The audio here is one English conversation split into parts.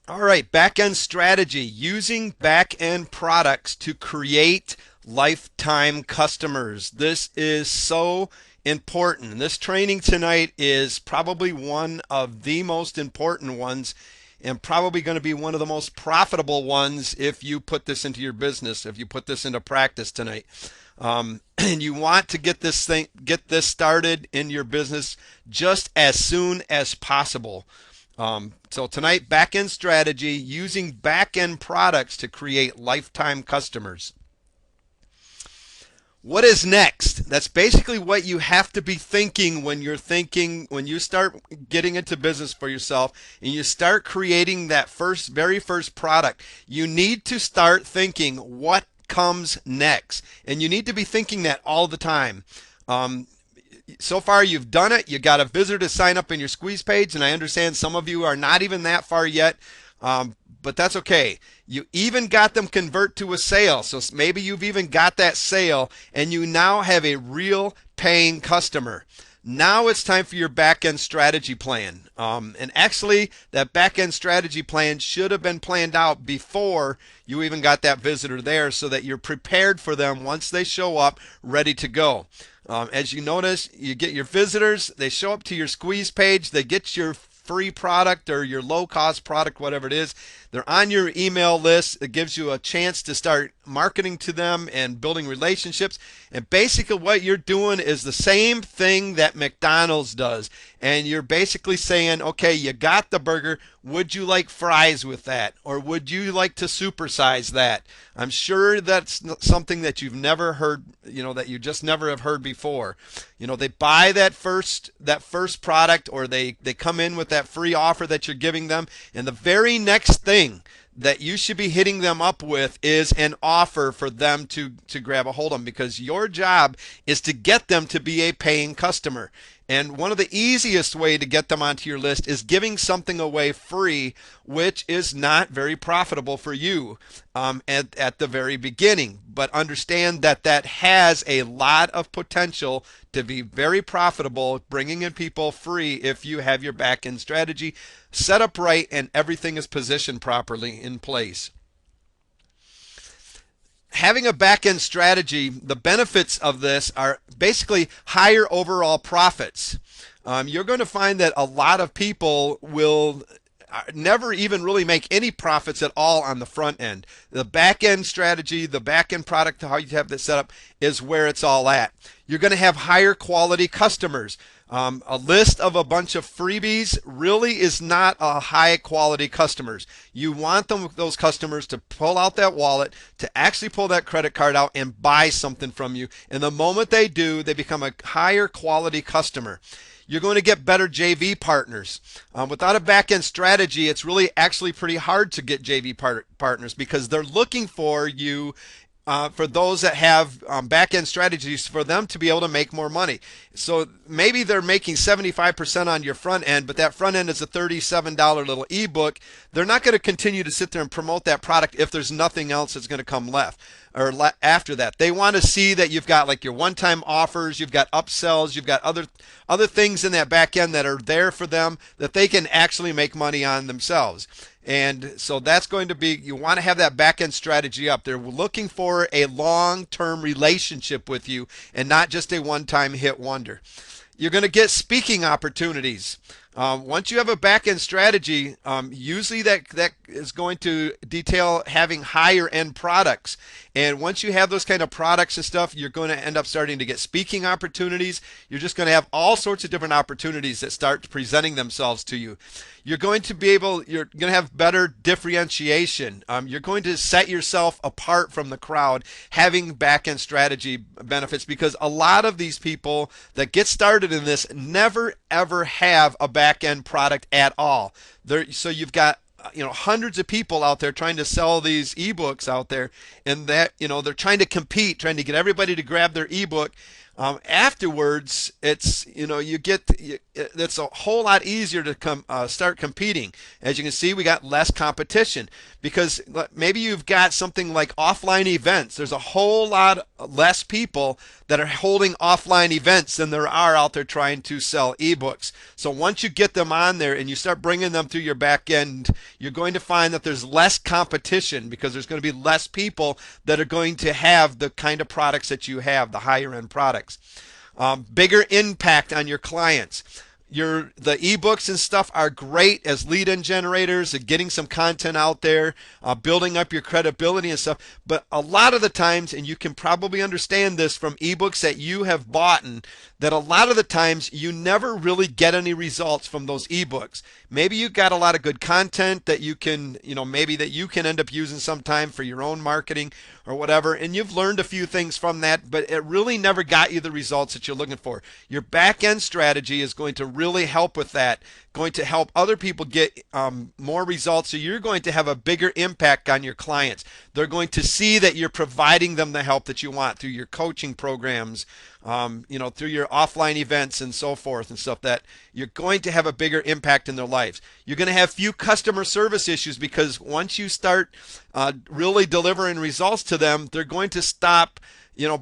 All right, back-end strategy, using back-end products to create lifetime customers. This is so important. This training tonight is probably one of the most important ones and probably going to be one of the most profitable ones if you put this into your business, if you put this into practice tonight. And you want to get this started in your business just as soon as possible. So tonight, back-end strategy, using back-end products to create lifetime customers. What is next? That's basically what you have to be thinking when when you start getting into business for yourself and you start creating that very first product. You need to start thinking what comes next. And you need to be thinking that all the time. So far you've done it. You got a visitor to sign up in your squeeze page, and I understand some of you are not even that far yet, but that's okay. You even got them convert to a sale, so maybe you've even got that sale, and you now have a real paying customer. Now it's time for your back-end strategy plan. And actually, that back-end strategy plan should have been planned out before you even got that visitor there so that you're prepared for them once they show up, ready to go. As you notice, you get your visitors, they show up to your squeeze page, they get your free product or your low-cost product, whatever it is. They're on your email list. It gives you a chance to start marketing to them and building relationships. And basically what you're doing is the same thing that McDonald's does. And you're basically saying, okay, you got the burger. Would you like fries with that? Or would you like to supersize that? I'm sure that's something that you've never heard, that you just never have heard before. They buy that first product, or they come in with that free offer that you're giving them, and the very next thing that you should be hitting them up with is an offer for them to grab a hold of, because your job is to get them to be a paying customer. And one of the easiest way to get them onto your list is giving something away free, which is not very profitable for you at the very beginning. But understand that that has a lot of potential to be very profitable, bringing in people free if you have your back-end strategy set up right and everything is positioned properly in place. Having a back-end strategy, the benefits of this are basically higher overall profits. You're going to find that a lot of people will never even really make any profits at all on the front end. The back end strategy, the back end product, how you have this set up is where it's all at. You're going to have higher quality customers. A list of a bunch of freebies really is not a high quality customers. You want those customers to pull out that wallet, to actually pull that credit card out and buy something from you. And the moment they do, they become a higher quality customer. You're going to get better JV partners. Without a back-end strategy, it's really actually pretty hard to get JV partners because they're looking for you, for those that have back-end strategies, for them to be able to make more money. So maybe they're making 75% on your front end, but that front end is a $37 little ebook. They're not going to continue to sit there and promote that product if there's nothing else that's going to come left or after that. They want to see that you've got like your one-time offers, you've got upsells, you've got other things in that back end that are there for them that they can actually make money on themselves. And so that's going to be, you want to have that back end strategy up. They're looking for a long-term relationship with you and not just a one-time hit wonder. You're going to get speaking opportunities. Once you have a back-end strategy, usually that is going to detail having higher end products. And once you have those kind of products and stuff, you're going to end up starting to get speaking opportunities. You're just going to have all sorts of different opportunities that start presenting themselves to you. You're going to have better differentiation. You're going to set yourself apart from the crowd having back-end strategy benefits, because a lot of these people that get started in this never ever have a back-end product at all. So you've got hundreds of people out there trying to sell these ebooks out there, and that they're trying to compete, trying to get everybody to grab their ebook. Afterwards, it's it's a whole lot easier to start competing. As you can see, we got less competition because maybe you've got something like offline events. There's a whole lot less people that are holding offline events than there are out there trying to sell ebooks. So once you get them on there and you start bringing them through your back end, you're going to find that there's less competition because there's going to be less people that are going to have the kind of products that you have, the higher end products. Bigger impact on your clients. The ebooks and stuff are great as lead-in generators and getting some content out there, building up your credibility and stuff. But a lot of the times, and you can probably understand this from ebooks that you have bought, that a lot of the times you never really get any results from those ebooks. Maybe you got a lot of good content that you can, maybe that you can end up using sometime for your own marketing or whatever, and you've learned a few things from that, but it really never got you the results that you're looking for. Your back end strategy is going to really help with that, going to help other people get more results, so you're going to have a bigger impact on your clients. They're going to see that you're providing them the help that you want through your coaching programs, through your offline events and so forth and stuff, that you're going to have a bigger impact in their lives. You're going to have few customer service issues because once you start really delivering results to them, they're going to stop,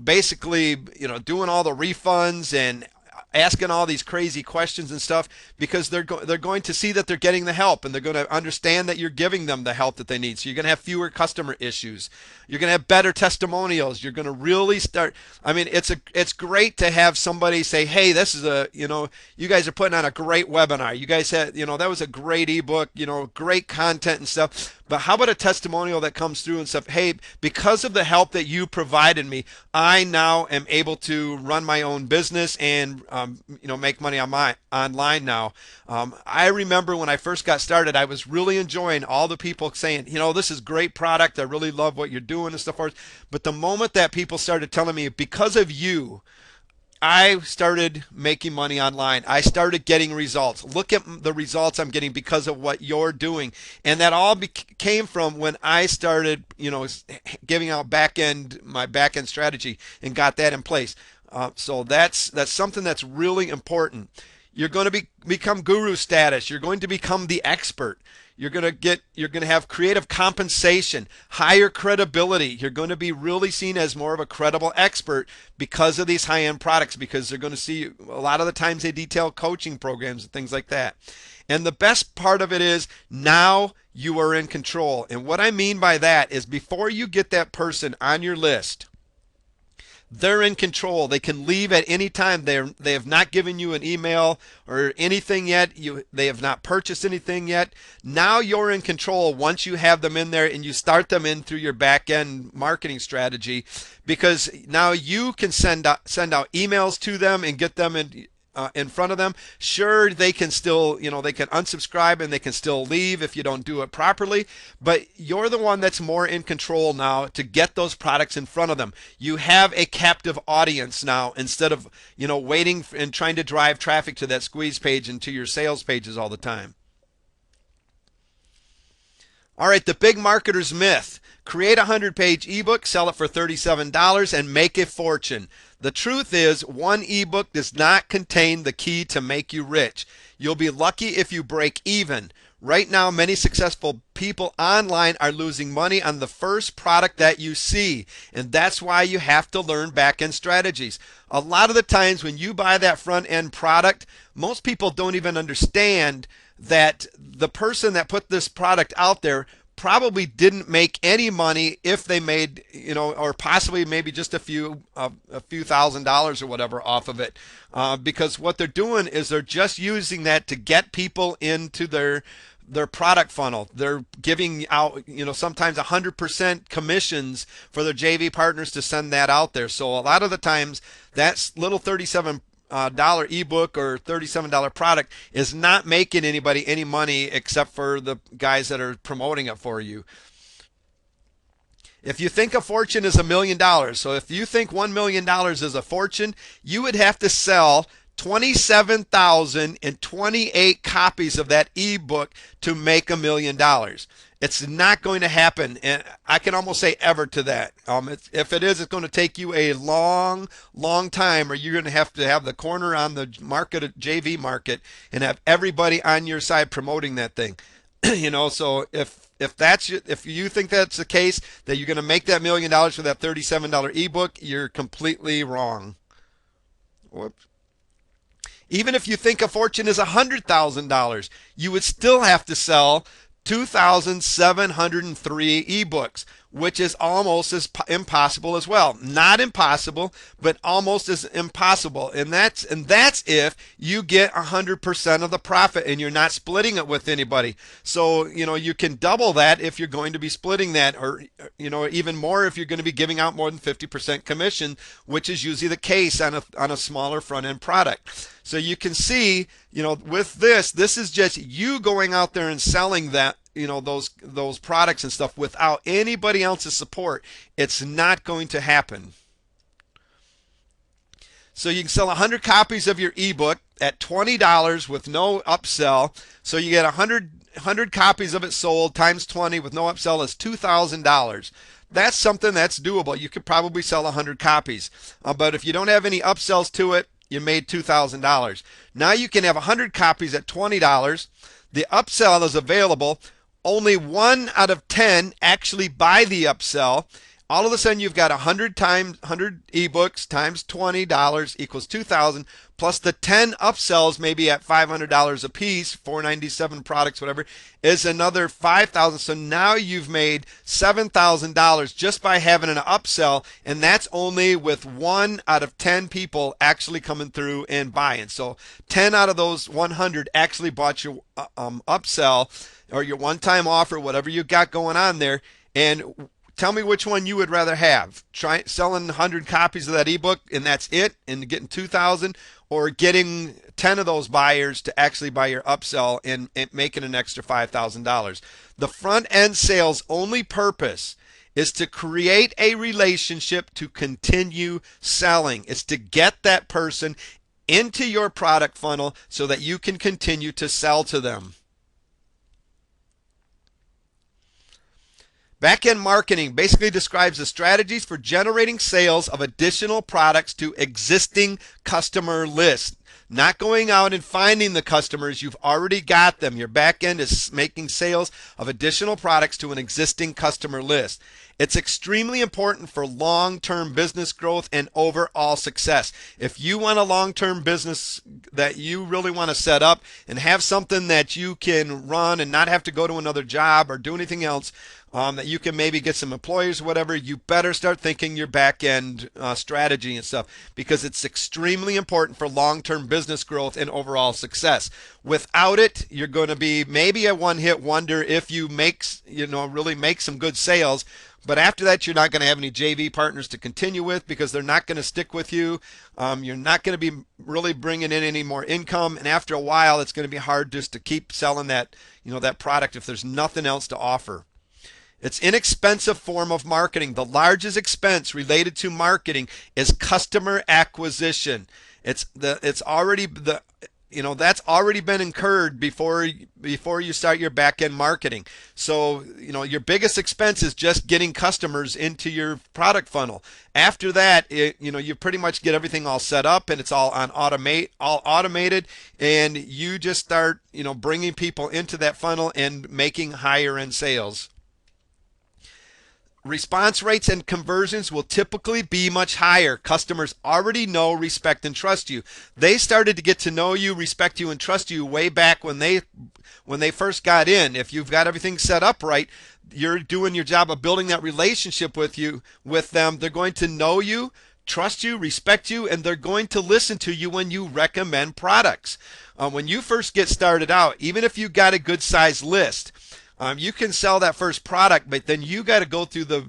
basically, doing all the refunds and asking all these crazy questions and stuff, because they're going to see that they're getting the help, and they're going to understand that you're giving them the help that they need. So you're going to have fewer customer issues. You're going to have better testimonials. You're going to really start. I mean, it's great to have somebody say, "Hey, this is you guys are putting on a great webinar. You guys had, that was a great ebook. Great content and stuff." But how about a testimonial that comes through and stuff? Hey, because of the help that you provided me, I now am able to run my own business and make money on online now. I remember when I first got started, I was really enjoying all the people saying, this is great product. I really love what you're doing and stuff. But the moment that people started telling me, because of you, I started making money online. I started getting results. Look at the results I'm getting because of what you're doing. And that all came from when I started, giving out my back end strategy and got that in place. So that's something that's really important. You're going to become guru status. You're going to become the expert. You're going to have creative compensation, higher credibility. You're going to be really seen as more of a credible expert because of these high-end products, because they're going to see a lot of the times they detail coaching programs and things like that. And the best part of it is now you are in control. And what I mean by that is before you get that person on your list, they're in control. They can leave at any time. They have not given you an email or anything yet. They have not purchased anything yet. Now you're in control once you have them in there and you start them in through your back end marketing strategy, because now you can send out emails to them and get them in front of them. Sure, they can still, they can unsubscribe and they can still leave if you don't do it properly, but you're the one that's more in control now to get those products in front of them. You have a captive audience now instead of, waiting and trying to drive traffic to that squeeze page and to your sales pages all the time. All right, the big marketer's myth. Create a 100-page ebook, sell it for $37, and make a fortune. The truth is, one ebook does not contain the key to make you rich. You'll be lucky if you break even. Right now, many successful people online are losing money on the first product that you see, and that's why you have to learn back-end strategies. A lot of the times when you buy that front-end product, most people don't even understand that the person that put this product out there probably didn't make any money if they made, or possibly maybe just a few $1,000s or whatever off of it, because what they're doing is they're just using that to get people into their product funnel. They're giving out, sometimes 100% commissions for their JV partners to send that out there. So a lot of the times that little $37 ebook or $37 product is not making anybody any money except for the guys that are promoting it for you. If you think a fortune is $1 million, so if you think $1 million is a fortune, you would have to sell 27,028 copies of that ebook to make $1,000,000. It's not going to happen, and I can almost say ever to that. If it is, it's going to take you a long, long time, or you're going to have the corner on the market, JV market, and have everybody on your side promoting that thing. So if you think that's the case, that you're going to make that $1,000,000 for that $37 ebook, you're completely wrong. Whoops. Even if you think a fortune is $100,000, you would still have to sell 2,703 ebooks, which is almost as impossible as well. Not impossible, but almost as impossible. And that's if you get 100% of the profit and you're not splitting it with anybody. So, you can double that if you're going to be splitting that, or, even more if you're going to be giving out more than 50% commission, which is usually the case on a smaller front end product. So you can see, with this is just you going out there and selling that, those products and stuff without anybody else's support. It's not going to happen. So you can sell 100 copies of your ebook at $20 with no upsell. So you get 100 copies of it sold times 20 with no upsell is $2,000. That's something that's doable. You could probably sell 100 copies. But if you don't have any upsells to it, you made $2,000. Now you can have 100 copies at $20. The upsell is available. Only 1 out of 10 actually buy the upsell. All of a sudden you've got 100 ebooks times $20 equals $2,000, plus the 10 upsells, maybe at $500 a piece, 497 products, whatever, is another $5,000. So now you've made $7,000 just by having an upsell, and that's only with 1 out of 10 people actually coming through and buying. So 10 out of those 100 actually bought your upsell or your one-time offer, whatever you got going on there. And tell me which one you would rather have. Try selling 100 copies of that ebook and that's it, and getting $2,000, or getting 10 of those buyers to actually buy your upsell and making an extra $5,000. The front end sales only purpose is to create a relationship to continue selling. It's to get that person into your product funnel so that you can continue to sell to them. Backend marketing basically describes the strategies for generating sales of additional products to existing customer lists. Not going out and finding the customers, you've already got them. Your backend is making sales of additional products to an existing customer list. It's extremely important for long-term business growth and overall success. If you want a long-term business that you really want to set up and have something that you can run and not have to go to another job or do anything else, that you can maybe get some employees or whatever, you better start thinking your back-end strategy and stuff, because it's extremely important for long-term business growth and overall success. Without it, you're going to be maybe a one-hit wonder if you really make some good sales. But after that, you're not going to have any JV partners to continue with, because they're not going to stick with you. You're not going to be really bringing in any more income. And after a while, it's going to be hard just to keep selling that product if there's nothing else to offer. It's an inexpensive form of marketing. The largest expense related to marketing is customer acquisition. That's already been incurred before you start your back-end marketing. So, your biggest expense is just getting customers into your product funnel. After that, you pretty much get everything all set up and it's all automated, and you just start, bringing people into that funnel and making higher end sales. Response rates and conversions will typically be much higher. Customers already know, respect, and trust you. They started to get to know you, respect you, and trust you way back when they first got in. If you've got everything set up right, you're doing your job of building that relationship with them. They're going to know you, trust you, respect you, and they're going to listen to you when you recommend products. When you first get started out, even if you got a good size list, you can sell that first product, but then you got to go through the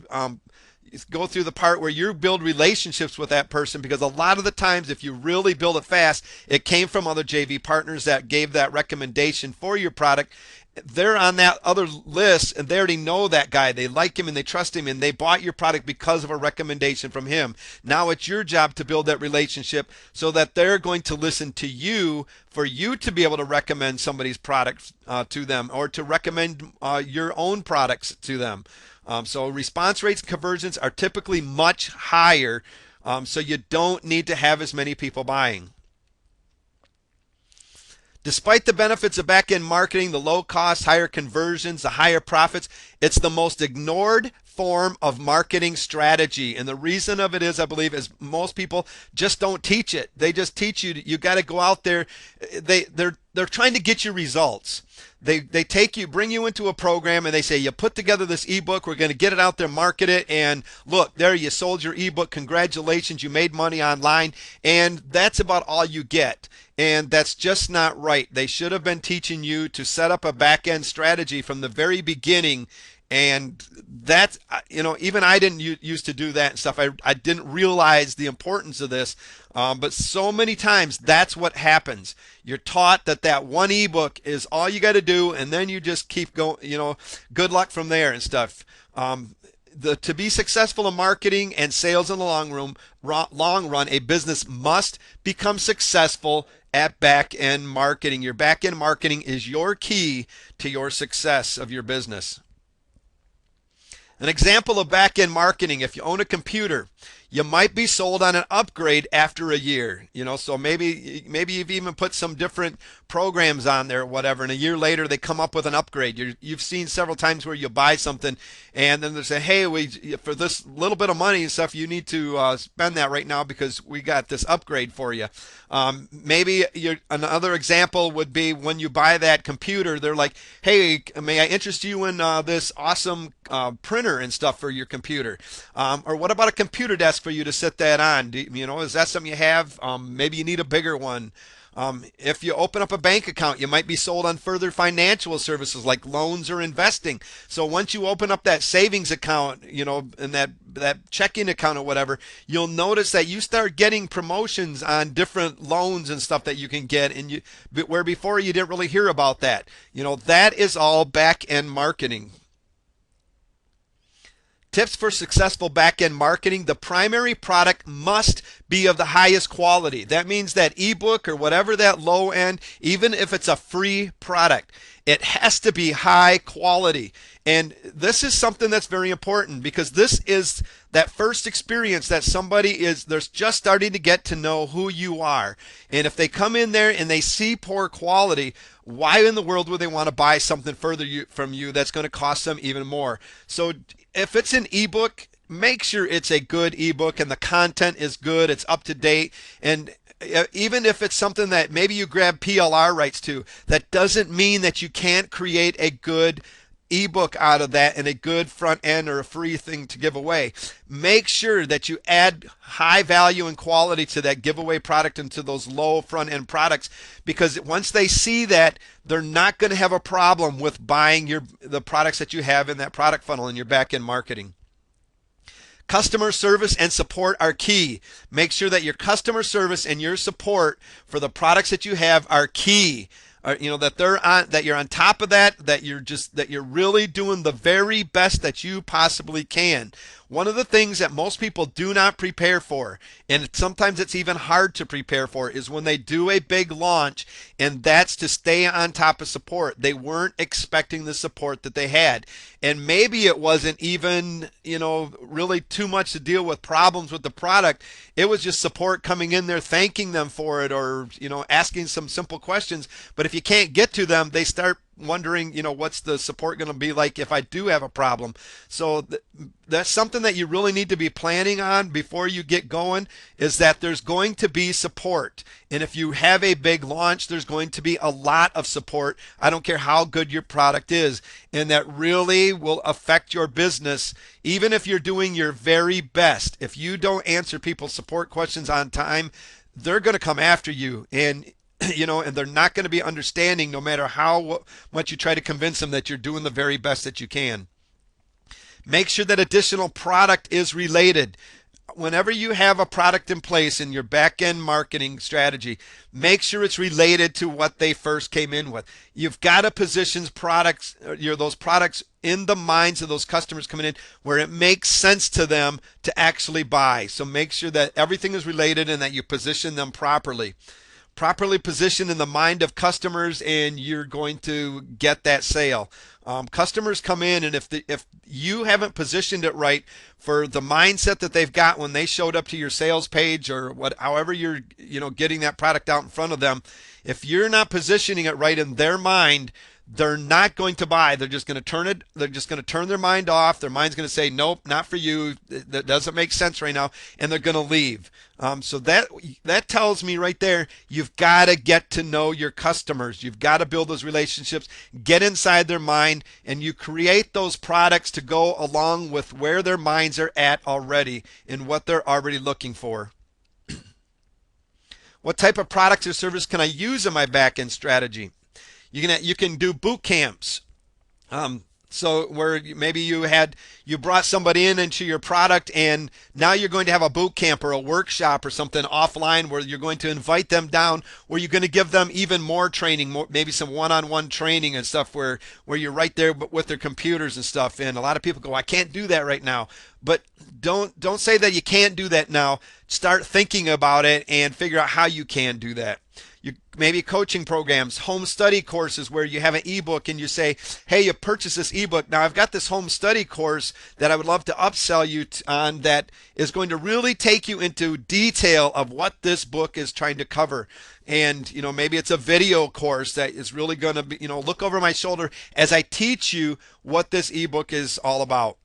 part where you build relationships with that person, because a lot of the times, if you really build it fast, it came from other JV partners that gave that recommendation for your product, they're on that other list and they already know that guy. They like him and they trust him and they bought your product because of a recommendation from him. Now it's your job to build that relationship so that they're going to listen to you for you to be able to recommend somebody's product to them or to recommend your own products to them. So response rates and conversions are typically much higher, so you don't need to have as many people buying. Despite the benefits of back-end marketing, the low cost, higher conversions, the higher profits, it's the most ignored form of marketing strategy. And the reason of it is, I believe, is most people just don't teach it. They just teach you got to go out there. They're trying to get you results. They take you, bring you into a program, and they say, you put together this ebook, we're going to get it out there, market it, and look, there you sold your ebook, congratulations, you made money online, and that's about all you get. And that's just not right. They should have been teaching you to set up a back-end strategy from the very beginning. And that's, even I didn't used to do that and stuff. I didn't realize the importance of this. But so many times that's what happens. You're taught that one ebook is all you got to do, and then you just keep going, good luck from there and stuff. To be successful in marketing and sales in the long run, a business must become successful at back-end marketing. Your back-end marketing is your key to your success of your business. An example of back-end marketing, if you own a computer, you might be sold on an upgrade after a year. So maybe you've even put some different programs on there or whatever, and a year later they come up with an upgrade. You've seen several times where you buy something and then they say, hey, for this little bit of money and stuff, you need to spend that right now because we got this upgrade for you. Maybe another example would be when you buy that computer, they're like, hey, may I interest you in this awesome printer and stuff for your computer? Or what about a computer desk for you to sit that on? Is that something you have? Maybe you need a bigger one. If you open up a bank account, you might be sold on further financial services like loans or investing. So once you open up that savings account, and that checking account or whatever, you'll notice that you start getting promotions on different loans and stuff that you can get, and where before you didn't really hear about that. That is all back-end marketing. Tips for successful back-end marketing. The primary product must be of the highest quality. That means that ebook or whatever that low end, even if it's a free product, it has to be high quality. And this is something that's very important because this is that first experience that they're just starting to get to know who you are. And if they come in there and they see poor quality, why in the world would they want to buy something further from you that's going to cost them even more? So if it's an ebook, make sure it's a good ebook and the content is good, it's up to date, and even if it's something that maybe you grab PLR rights to, that doesn't mean that you can't create a good ebook out of that and a good front end or a free thing to give away. Make sure that you add high value and quality to that giveaway product and to those low front end products, because once they see that, they're not going to have a problem with buying the products that you have in that product funnel in your back end marketing. Customer service and support are key. Make sure that your customer service and your support for the products that you have are key. That you're on top of that you're really doing the very best that you possibly can. One of the things that most people do not prepare for, and sometimes it's even hard to prepare for, is when they do a big launch, and that's to stay on top of support. They weren't expecting the support that they had. And maybe it wasn't even, really too much to deal with problems with the product. It was just support coming in there, thanking them for it, or, asking some simple questions. But if you can't get to them, they start wondering, what's the support going to be like if I do have a problem? So that's something that you really need to be planning on before you get going, is that there's going to be support. And if you have a big launch, there's going to be a lot of support. I don't care how good your product is. And that really will affect your business, even if you're doing your very best. If you don't answer people's support questions on time, they're going to come after you. And and they're not going to be understanding no matter how much you try to convince them that you're doing the very best that you can. Make sure that additional product is related. whenever you have a product in place in your back end marketing strategy, make sure it's related to what they first came in with. You've got to position products, those products in the minds of those customers coming in where it makes sense to them to actually buy. So make sure that everything is related and that you position them properly positioned in the mind of customers, and you're going to get that sale. Customers come in, and if you haven't positioned it right for the mindset that they've got when they showed up to your sales page or however you're getting that product out in front of them, if you're not positioning it right in their mind, they're not going to buy. They're just going to turn it. They're just going to turn their mind off. Their mind's going to say, "Nope, not for you. That doesn't make sense right now," and they're going to leave. So that tells me right there, you've got to get to know your customers. You've got to build those relationships, get inside their mind, and you create those products to go along with where their minds are at already and what they're already looking for. What type of products or service can I use in my back-end strategy? You can do boot camps. So where maybe you brought somebody into your product, and now you're going to have a boot camp or a workshop or something offline where you're going to invite them down, where you're going to give them even more training, maybe some one-on-one training and stuff where you're right there with their computers and stuff. And a lot of people go, I can't do that right now. But don't say that you can't do that now. Start thinking about it and figure out how you can do that. Maybe coaching programs, home study courses where you have an ebook and you say, hey, you purchase this ebook. Now I've got this home study course that I would love to upsell you on that is going to really take you into detail of what this book is trying to cover. And maybe it's a video course that is really going to be, look over my shoulder as I teach you what this ebook is all about.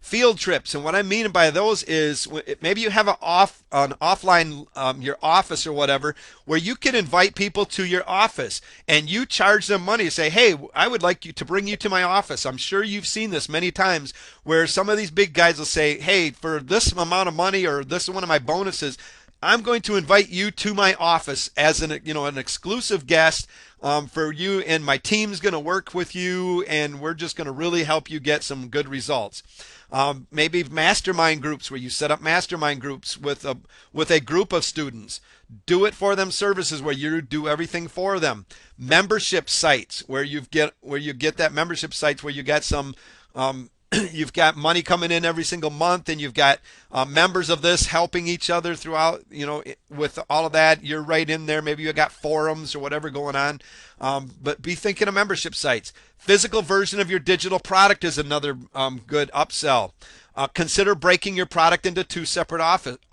Field trips, and what I mean by those is maybe you have an offline your office or whatever, where you can invite people to your office and you charge them money to say, hey, I would like you to bring you to my office. I'm sure you've seen this many times where some of these big guys will say, hey, for this amount of money, or this is one of my bonuses, I'm going to invite you to my office as an exclusive guest for you, and my team's going to work with you, and we're just going to really help you get some good results. Maybe mastermind groups where you set up mastermind groups with a group of students. Do it for them services where you do everything for them. Membership sites where you get that membership sites where you got some you've got money coming in every single month, and you've got members of this helping each other throughout, with all of that. You're right in there. Maybe you got forums or whatever going on. But be thinking of membership sites. Physical version of your digital product is another good upsell. Consider breaking your product into two separate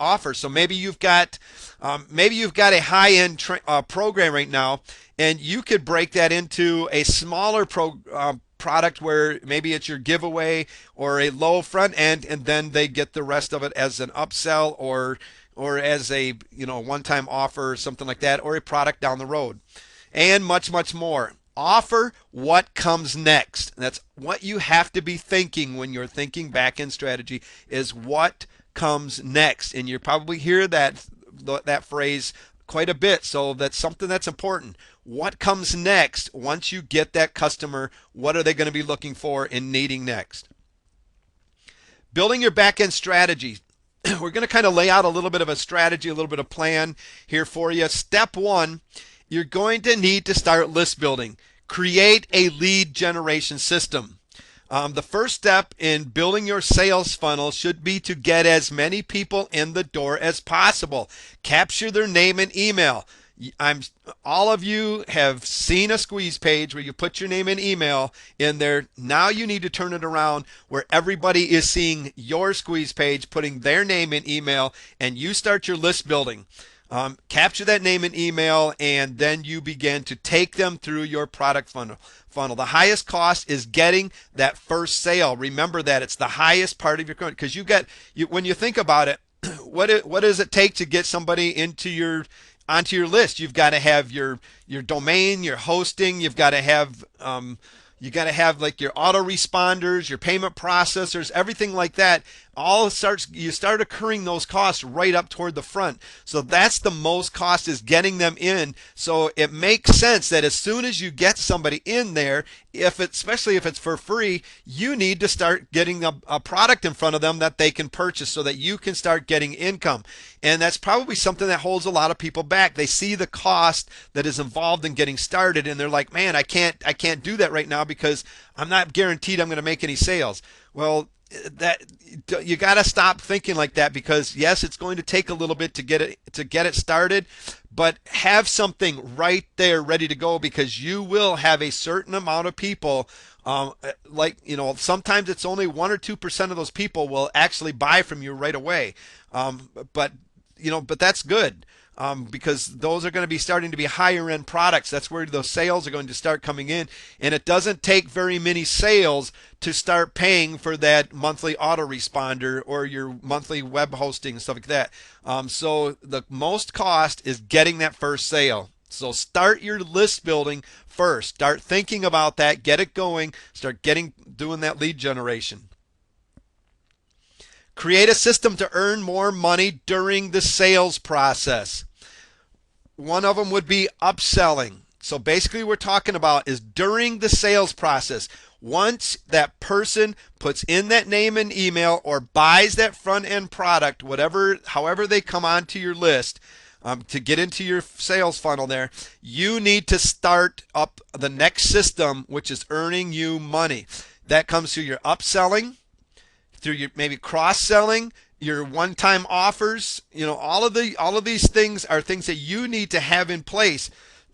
offers. So maybe you've got a high-end program right now, and you could break that into a smaller product where maybe it's your giveaway or a low front end, and then they get the rest of it as an upsell or as a one-time offer or something like that, or a product down the road, and much more. Offer what comes next. That's what you have to be thinking when you're thinking back-end strategy, is what comes next. And you probably hear that phrase quite a bit, so that's something that's important. What comes next once you get that customer? What are they going to be looking for and needing next? Building your back-end strategy. We're going to kind of lay out a little bit of a strategy, a little bit of plan here for you. Step one, you're going to need to start list building. Create a lead generation system. The first step in building your sales funnel should be to get as many people in the door as possible. Capture their name and email. All of you have seen a squeeze page where you put your name and email in there. Now you need to turn it around where everybody is seeing your squeeze page, putting their name and email, and you start your list building. Capture that name and email, and then you begin to take them through your product funnel. The highest cost is getting that first sale. Remember that it's the highest part of your current, because when you think about it, what does it take to get somebody onto your list? You've got to have your domain, your hosting. You've got to have like your autoresponders, your payment processors, everything like that. you start occurring those costs right up toward the front. So that's the most cost, is getting them in. So it makes sense that as soon as you get somebody in there, especially if it's for free, you need to start getting a product in front of them that they can purchase so that you can start getting income. And that's probably something that holds a lot of people back. They see the cost that is involved in getting started, and they're like, man, I can't do that right now because I'm not guaranteed I'm going to make any sales. Well, that you got to stop thinking like that, because yes, it's going to take a little bit to get it started, but have something right there ready to go, because you will have a certain amount of people, sometimes it's only 1 or 2% of those people will actually buy from you right away. But but that's good, because those are going to be starting to be higher end products. That's where those sales are going to start coming in. And it doesn't take very many sales to start paying for that monthly autoresponder or your monthly web hosting and stuff like that. So the most cost is getting that first sale. So start your list building first. Start thinking about that. Get it going. Start doing that lead generation. Create a system to earn more money during the sales process. One of them would be upselling. So basically, what we're talking about is during the sales process. Once that person puts in that name and email or buys that front end product, however they come onto your list, to get into your sales funnel there, you need to start up the next system, which is earning you money. That comes through your upselling, through your maybe cross-selling, your one-time offers. All of these things are things that you need to have in place,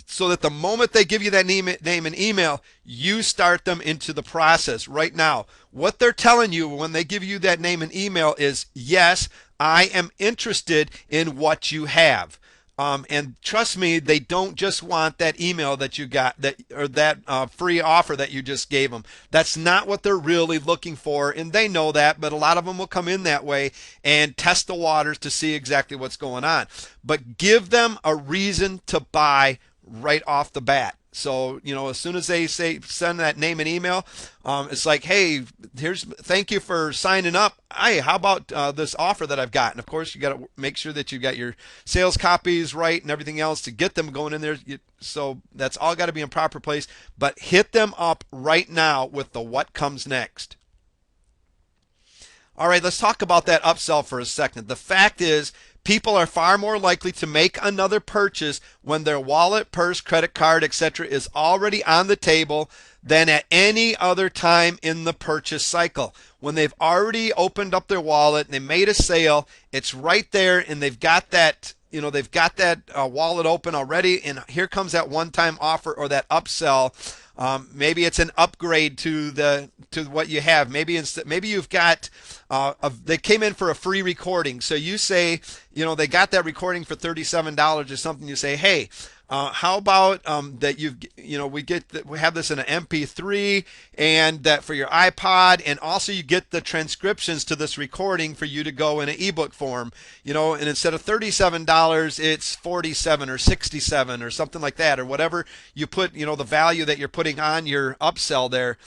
so that the moment they give you that name and email, you start them into the process right now. What they're telling you when they give you that name and email is, yes, I am interested in what you have. And trust me, they don't just want that email that you got, that free offer that you just gave them. That's not what they're really looking for, and they know that. But a lot of them will come in that way and test the waters to see exactly what's going on. But give them a reason to buy right off the bat. So, as soon as they send that name and email, it's like, hey, thank you for signing up. Hey, how about this offer that I've got? And of course, you got to make sure that you got your sales copies right and everything else to get them going in there. So that's all got to be in proper place. But hit them up right now with the what comes next. All right, let's talk about that upsell for a second. The fact is, people are far more likely to make another purchase when their wallet, purse, credit card, etc. is already on the table than at any other time in the purchase cycle. When they've already opened up their wallet and they made a sale, it's right there, and they've got that wallet open already, and here comes that one-time offer or that upsell. Maybe it's an upgrade to what you have. Maybe you've got they came in for a free recording. So you say, they got that recording for $37 or something. You say, hey, how about that we have this in an MP3, and that for your iPod, and also you get the transcriptions to this recording for you to go in an ebook form, and instead of $37, it's $47 or $67 or something like that, or whatever you put, the value that you're putting on your upsell there.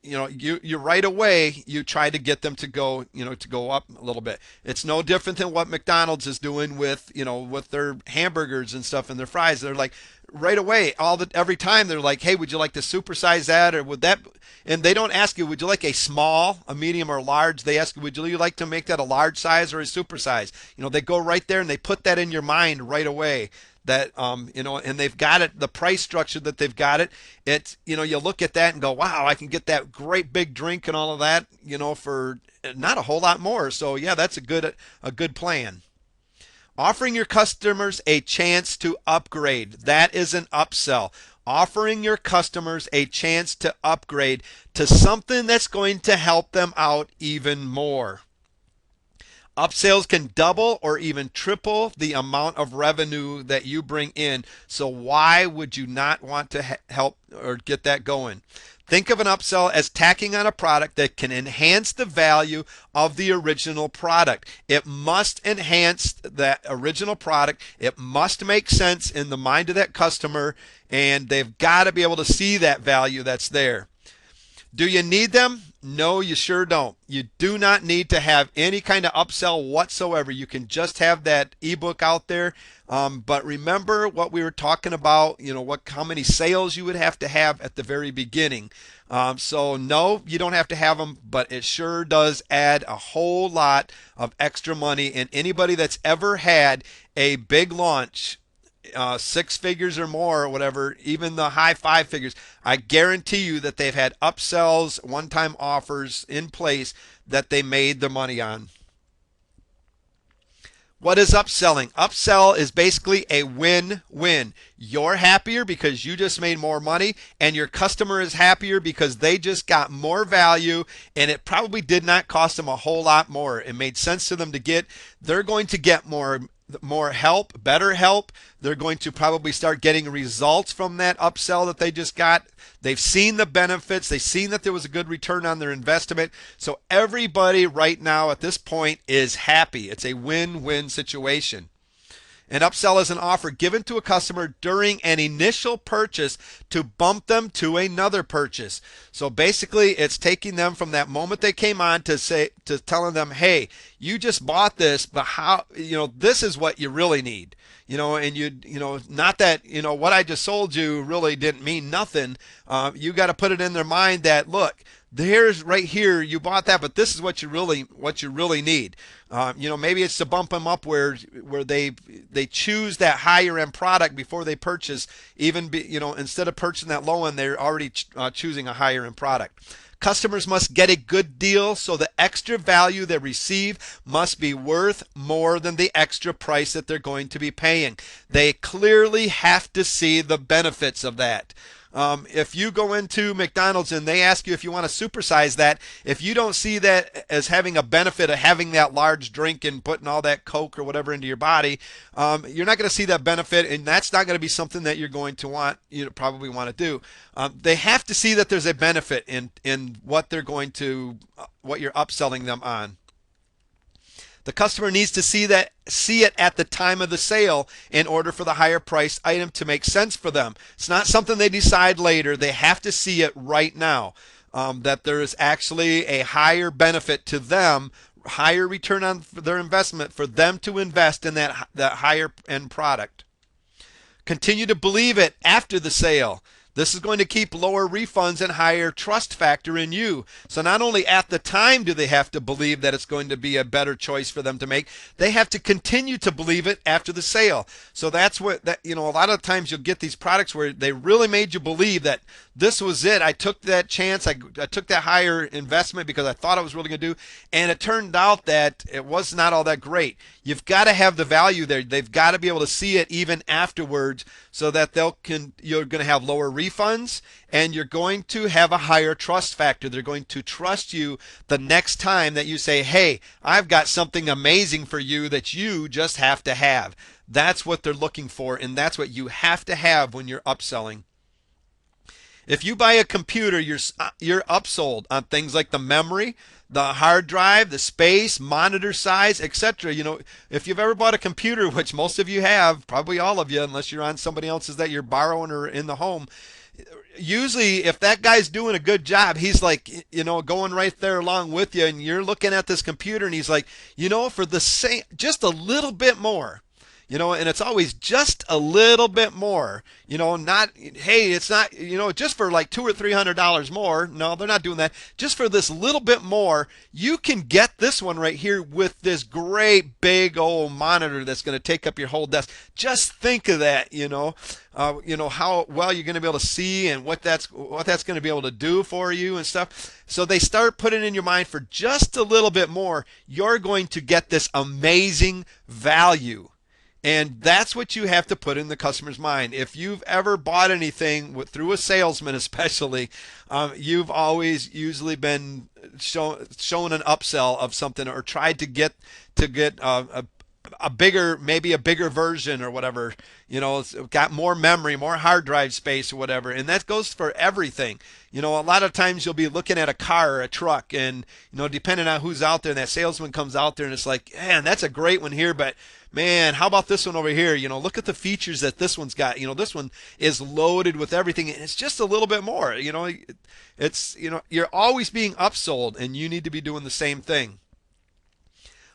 You right away, you try to get them to go up a little bit. It's no different than what McDonald's is doing with their hamburgers and stuff and their fries. They're like, right away, every time they're like, hey, would you like to supersize that, or would that? And they don't ask you, would you like a small, a medium, or large? They ask you, would you like to make that a large size or a super size? They go right there and they put that in your mind right away. That and they've got it, the price structure that they've got it. It's you look at that and go, wow, I can get that great big drink and all of that, for not a whole lot more. So yeah, that's a good plan. Offering your customers a chance to upgrade. That is an upsell. Offering your customers a chance to upgrade to something that's going to help them out even more. Upsells can double or even triple the amount of revenue that you bring in. So why would you not want to help or get that going? Think of an upsell as tacking on a product that can enhance the value of the original product. It must enhance that original product. It must make sense in the mind of that customer, and they've got to be able to see that value that's there. Do you need them? No, you sure don't. You do not need to have any kind of upsell whatsoever. You can just have that ebook out there. But remember what we were talking about, how many sales you would have to have at the very beginning. So no, you don't have to have them, but it sure does add a whole lot of extra money. And anybody that's ever had a big launch, six figures or more or whatever, even the high five figures, I guarantee you that they've had upsells, one-time offers in place that they made the money on. What is upselling? Upsell is basically a win-win. You're happier because you just made more money, and your customer is happier because they just got more value, and it probably did not cost them a whole lot more. It made sense to them to get. They're going to get more help, better help. They're going to probably start getting results from that upsell that they just got. They've seen the benefits. They've seen that there was a good return on their investment. So everybody right now at this point is happy. It's a win-win situation. An upsell is an offer given to a customer during an initial purchase to bump them to another purchase. So basically, it's taking them from that moment they came on to telling them, hey, you just bought this, but this is what you really need. And not that, what I just sold you really didn't mean nothing. You got to put it in their mind that, look, here's right here, you bought that, but this is what you really need. Maybe it's to bump them up where they choose that higher end product before they purchase. Instead of purchasing that low end, they're already choosing a higher end product. Customers must get a good deal, so the extra value they receive must be worth more than the extra price that they're going to be paying. They clearly have to see the benefits of that. If you go into McDonald's and they ask you if you want to supersize that, if you don't see that as having a benefit of having that large drink and putting all that Coke or whatever into your body, you're not going to see that benefit, and that's not going to be something that you're going to probably want to do. They have to see that there's a benefit in what what you're upselling them on. The customer needs to see it at the time of the sale in order for the higher priced item to make sense for them. It's not something they decide later. They have to see it right now, that there is actually a higher benefit to them, higher return on their investment for them to invest in that higher end product. Continue to believe it after the sale. This is going to keep lower refunds and higher trust factor in you. So not only at the time do they have to believe that it's going to be a better choice for them to make, they have to continue to believe it after the sale. So that's what a lot of times you'll get these products where they really made you believe that this was it. I took that chance. I took that higher investment because I thought I was really going to do, and it turned out that it was not all that great. You've got to have the value there. They've got to be able to see it even afterwards, so that you're going to have lower refunds, and you're going to have a higher trust factor. They're going to trust you the next time that you say, hey, I've got something amazing for you that you just have to have. That's what they're looking for, and that's what you have to have when you're upselling. If you buy a computer, you're upsold on things like the memory, the hard drive, the space, monitor size, etc. If you've ever bought a computer, which most of you have, probably all of you, unless you're on somebody else's that you're borrowing or in the home, usually if that guy's doing a good job, he's like, going right there along with you, and you're looking at this computer and he's like, for the same, just a little bit more. And it's always just a little bit more, not, hey, it's not, just for like $200 or $300 more. No, they're not doing that. Just for this little bit more, you can get this one right here with this great big old monitor that's going to take up your whole desk. Just think of that, how well you're going to be able to see and what that's going to be able to do for you and stuff. So they start putting in your mind, for just a little bit more, you're going to get this amazing value. And that's what you have to put in the customer's mind. If you've ever bought anything through a salesman, especially, you've always usually been shown an upsell of something, or tried to get a a bigger, maybe a bigger version or whatever. It's got more memory, more hard drive space or whatever. And that goes for everything. A lot of times you'll be looking at a car or a truck, and depending on who's out there, and that salesman comes out there and it's like, man, that's a great one here, but man, how about this one over here? Look at the features that this one's got. This one is loaded with everything, and it's just a little bit more. It's you're always being upsold, and you need to be doing the same thing.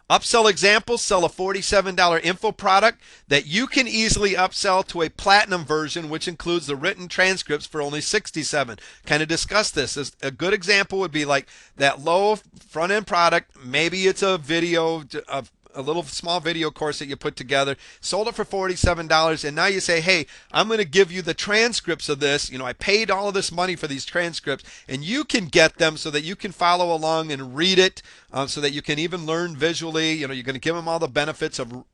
Upsell examples: sell a $47 info product that you can easily upsell to a platinum version, which includes the written transcripts for only $67. Kind of discuss this. A good example would be like that low front end product. Maybe it's a video, a little small video course that you put together, sold it for $47, and now you say, hey, I'm going to give you the transcripts of this. I paid all of this money for these transcripts, and you can get them so that you can follow along and read it, so that you can even learn visually. You're going to give them all the benefits of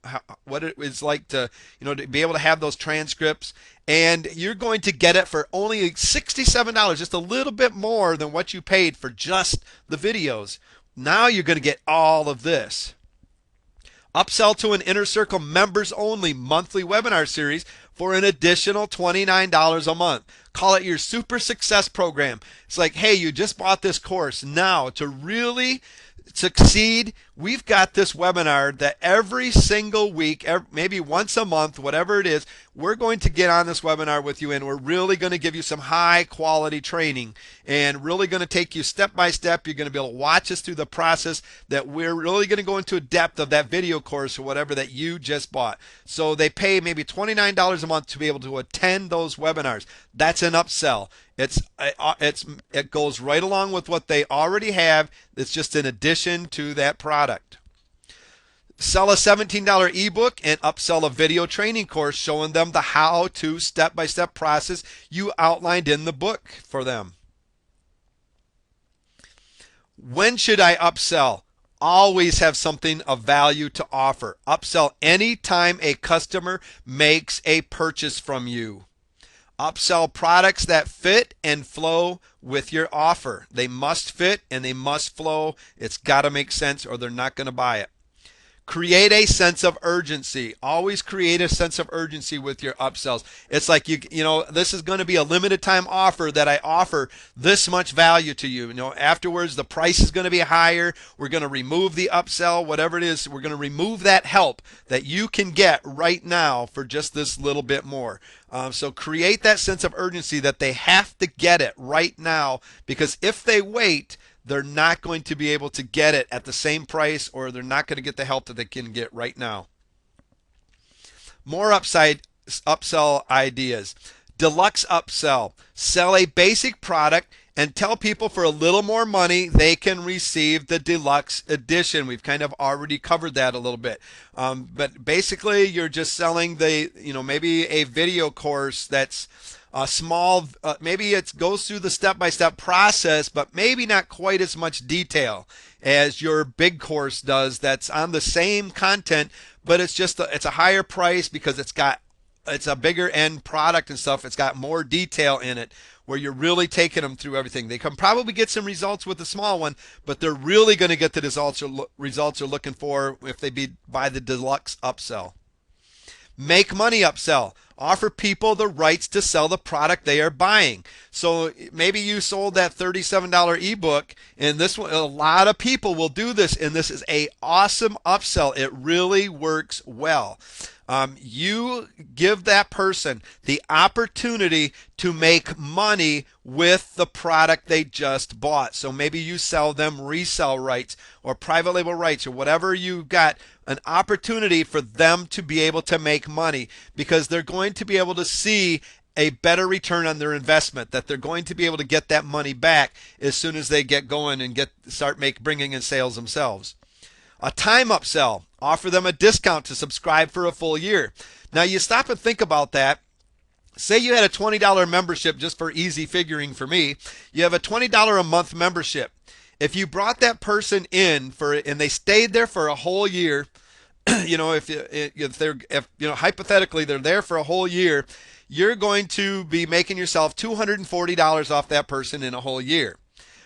what it is like to, to be able to have those transcripts, and you're going to get it for only $67, just a little bit more than what you paid for just the videos. Now you're going to get all of this. Upsell to an Inner Circle members only monthly webinar series for an additional $29 a month. Call it your super success program. It's like, hey, you just bought this course. Now, to really succeed, we've got this webinar that every single week, maybe once a month, whatever it is, we're going to get on this webinar with you, and we're really going to give you some high quality training and really going to take you step by step. You're going to be able to watch us through the process, that we're really going to go into a depth of that video course or whatever that you just bought. So they pay maybe $29 a month to be able to attend those webinars. That's an upsell. It goes right along with what they already have. It's just an addition to that product. Sell a $17 ebook and upsell a video training course showing them the how-to step-by-step process you outlined in the book for them. When should I upsell? Always have something of value to offer. Upsell anytime a customer makes a purchase from you. Upsell products that fit and flow with your offer. They must fit and they must flow. It's got to make sense or they're not going to buy it. Create a sense of urgency. Always create a sense of urgency with your upsells. It's like this is going to be a limited time offer that I offer this much value to you. Afterwards the price is going to be higher. We're going to remove the upsell, whatever it is. We're going to remove that help that you can get right now for just this little bit more. So create that sense of urgency that they have to get it right now, because if they wait, they're not going to be able to get it at the same price, or they're not going to get the help that they can get right now. More upsell ideas. Deluxe upsell. Sell a basic product and tell people for a little more money they can receive the deluxe edition. We've kind of already covered that a little bit. But basically you're just selling maybe a video course that's small, maybe it goes through the step-by-step process, but maybe not quite as much detail as your big course does. That's on the same content, but it's a higher price because it's a bigger end product and stuff. It's got more detail in it, where you're really taking them through everything. They can probably get some results with the small one, but they're really going to get the results they're looking for if they buy the deluxe upsell. Make money upsell. Offer people the rights to sell the product they are buying. So maybe you sold that $37 ebook, and this one, a lot of people will do this, and this is an awesome upsell. It really works well. You give that person the opportunity to make money with the product they just bought. So maybe you sell them resell rights or private label rights or whatever you got, an opportunity for them to be able to make money, because they're going to be able to see a better return on their investment, that they're going to be able to get that money back as soon as they get going and start bringing in sales themselves. A time upsell. Offer them a discount to subscribe for a full year. Now you stop and think about that. Say you had a $20 membership, just for easy figuring for me. You have a $20 a month membership. If you brought that person in and they stayed there for a whole year, if hypothetically they're there for a whole year, you're going to be making yourself $240 off that person in a whole year.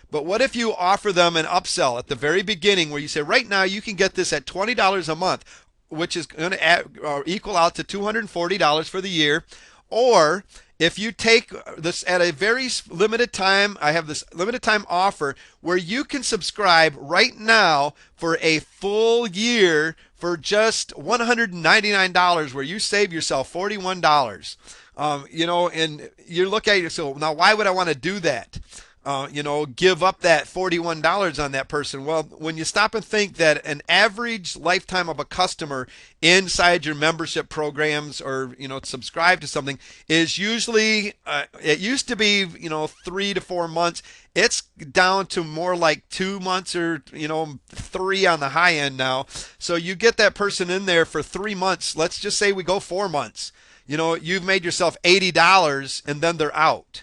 But what if you offer them an upsell at the very beginning, where you say, right now you can get this at $20 a month, which is going to equal out to $240 for the year. Or if you take this at a very limited time, I have this limited time offer where you can subscribe right now for a full year for just $199, where you save yourself $41. And you look at it, so now why would I want to do that? Give up that $41 on that person. Well, when you stop and think that an average lifetime of a customer inside your membership programs or, subscribe to something is usually, it used to be, 3 to 4 months. It's down to more like 2 months or, 3 on the high end now. So you get that person in there for 3 months. Let's just say we go 4 months. You've made yourself $80 and then they're out.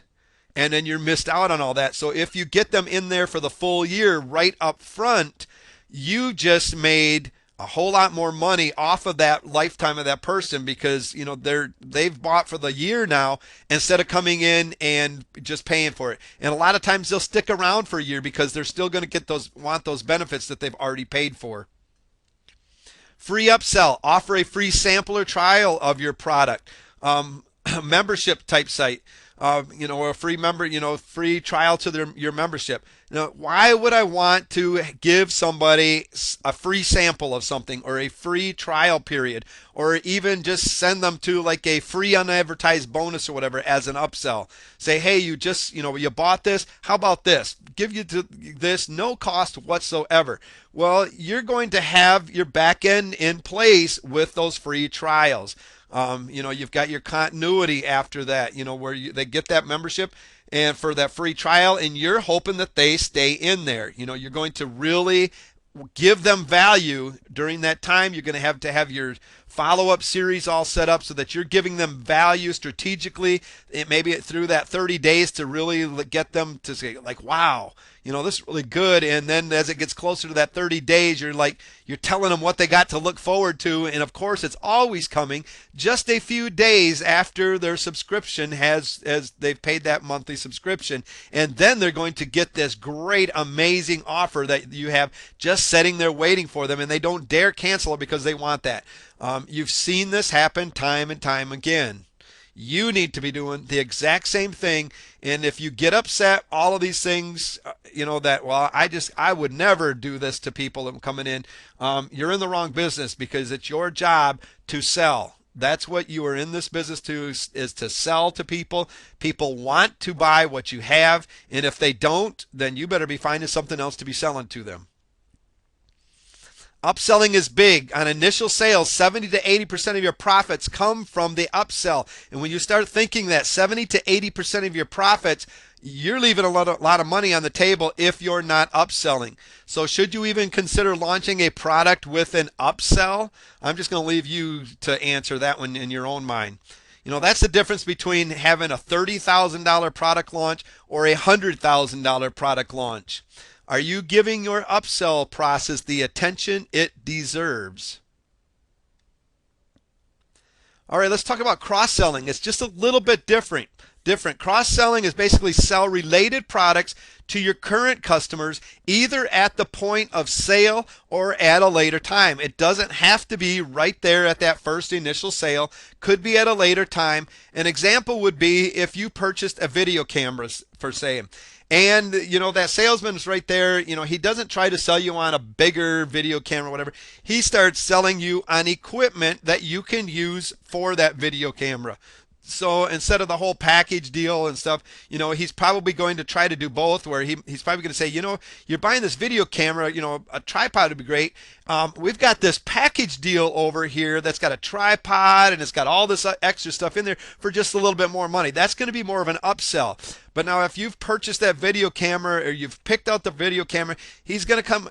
And then you're missed out on all that. So if you get them in there for the full year right up front, you just made a whole lot more money off of that lifetime of that person, because they've bought for the year now instead of coming in and just paying for it. And a lot of times they'll stick around for a year because they're still going to want those benefits that they've already paid for. Free upsell. Offer a free sample or trial of your product. Membership type site. A free trial to your membership. Now, why would I want to give somebody a free sample of something or a free trial period, or even just send them to like a free unadvertised bonus or whatever as an upsell? Say, hey, you just, you bought this. How about this? Give you this, no cost whatsoever. Well, you're going to have your back end in place with those free trials. You've got your continuity after that, where they get that membership and for that free trial, and you're hoping that they stay in there. You're going to really give them value during that time. You're going to have your follow-up series all set up so that you're giving them value strategically, maybe through that 30 days to really get them to say, like, wow, this is really good. And then as it gets closer to that 30 days, you're telling them what they got to look forward to. And of course, it's always coming just a few days after their subscription as they've paid that monthly subscription. And then they're going to get this great, amazing offer that you have just sitting there waiting for them, and they don't dare cancel it because they want that. You've seen this happen time and time again. You need to be doing the exact same thing. And if you get upset, all of these things, I would never do this to people that are coming in. You're in the wrong business, because it's your job to sell. That's what you are in this business to, is to sell to people. People want to buy what you have. And if they don't, then you better be finding something else to be selling to them. Upselling is big. On initial sales, 70 to 80% of your profits come from the upsell. And when you start thinking that 70 to 80% of your profits, you're leaving a lot of money on the table if you're not upselling. So should you even consider launching a product with an upsell? I'm just going to leave you to answer that one in your own mind. That's the difference between having a $30,000 product launch or a $100,000 product launch. Are you giving your upsell process the attention it deserves? All right, let's talk about cross-selling. It's just a little bit different. Cross-selling is basically sell related products to your current customers, either at the point of sale or at a later time. It doesn't have to be right there at that first initial sale. Could be at a later time. An example would be if you purchased a video camera, for say. And, that salesman is right there. He doesn't try to sell you on a bigger video camera or whatever. He starts selling you on equipment that you can use for that video camera. So instead of the whole package deal and stuff, he's probably going to try to do both, where he's probably going to say, you're buying this video camera, a tripod would be great. We've got this package deal over here that's got a tripod and it's got all this extra stuff in there for just a little bit more money. That's going to be more of an upsell. But now if you've purchased that video camera, or you've picked out the video camera, he's going to come,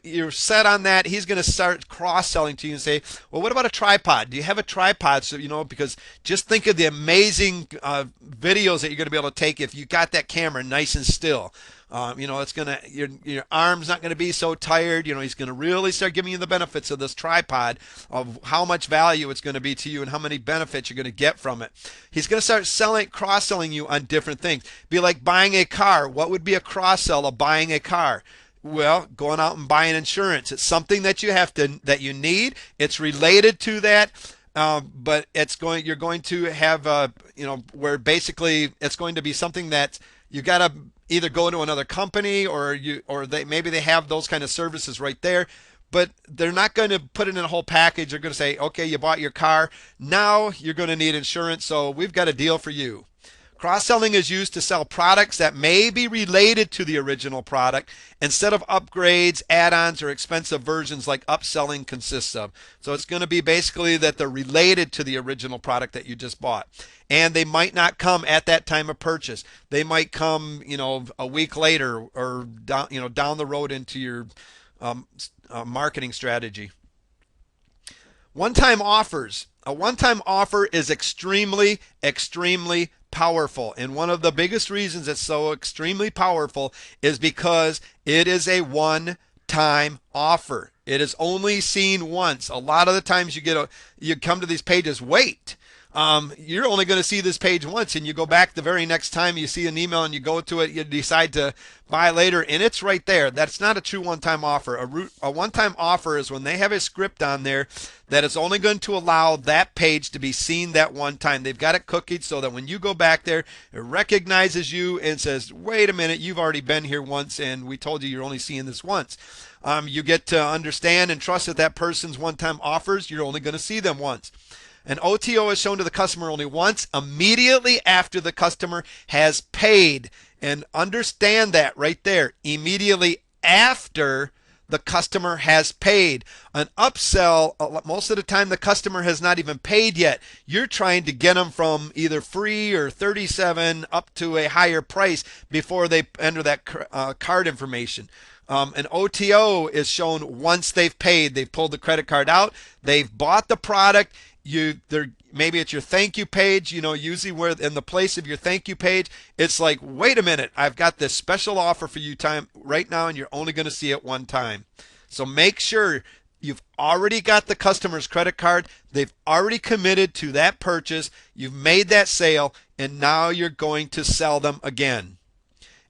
you're set on that. He's going to start cross-selling to you and say, well, what about a tripod? Do you have a tripod? So, because just think of the amazing videos that you're going to be able to take if you got that camera nice and still. It's gonna, your arm's not gonna be so tired. He's gonna really start giving you the benefits of this tripod, of how much value it's gonna be to you and how many benefits you're gonna get from it. He's gonna start cross-selling you on different things. Be like buying a car. What would be a cross-sell of buying a car? Well, going out and buying insurance. It's something that you need. It's related to that, but you're going to have, where basically it's going to be something that you got to either go to another company, maybe they have those kind of services right there. But they're not going to put it in a whole package. They're going to say, okay, you bought your car. Now you're going to need insurance. So we've got a deal for you. Cross-selling is used to sell products that may be related to the original product instead of upgrades, add-ons, or expensive versions like upselling consists of. So it's going to be basically that they're related to the original product that you just bought. And they might not come at that time of purchase. They might come, a week later or down the road into your marketing strategy. One-time offers. A one-time offer is extremely, extremely powerful. And one of the biggest reasons it's so extremely powerful is because it is a one-time offer. It is only seen once. A lot of the times you come to these pages, wait. You're only going to see this page once, and you go back the very next time you see an email and you go to it, you decide to buy later, and it's right there. That's not a true one-time offer. A one-time offer is when they have a script on there that is only going to allow that page to be seen that one time. They've got it cookied so that when you go back there, it recognizes you and says, wait a minute, you've already been here once, and we told you you're only seeing this once. You get to understand and trust that person's one-time offers, you're only going to see them once. An OTO is shown to the customer only once, immediately after the customer has paid. And understand that right there, immediately after the customer has paid. An upsell, most of the time the customer has not even paid yet. You're trying to get them from either free or 37 up to a higher price before they enter that card information. An OTO is shown once they've paid. They've pulled the credit card out. They've bought the product. Maybe it's your thank you page, usually where in the place of your thank you page, it's like, wait a minute, I've got this special offer for you right now, and you're only going to see it one time. So make sure you've already got the customer's credit card. They've already committed to that purchase. You've made that sale, and now you're going to sell them again.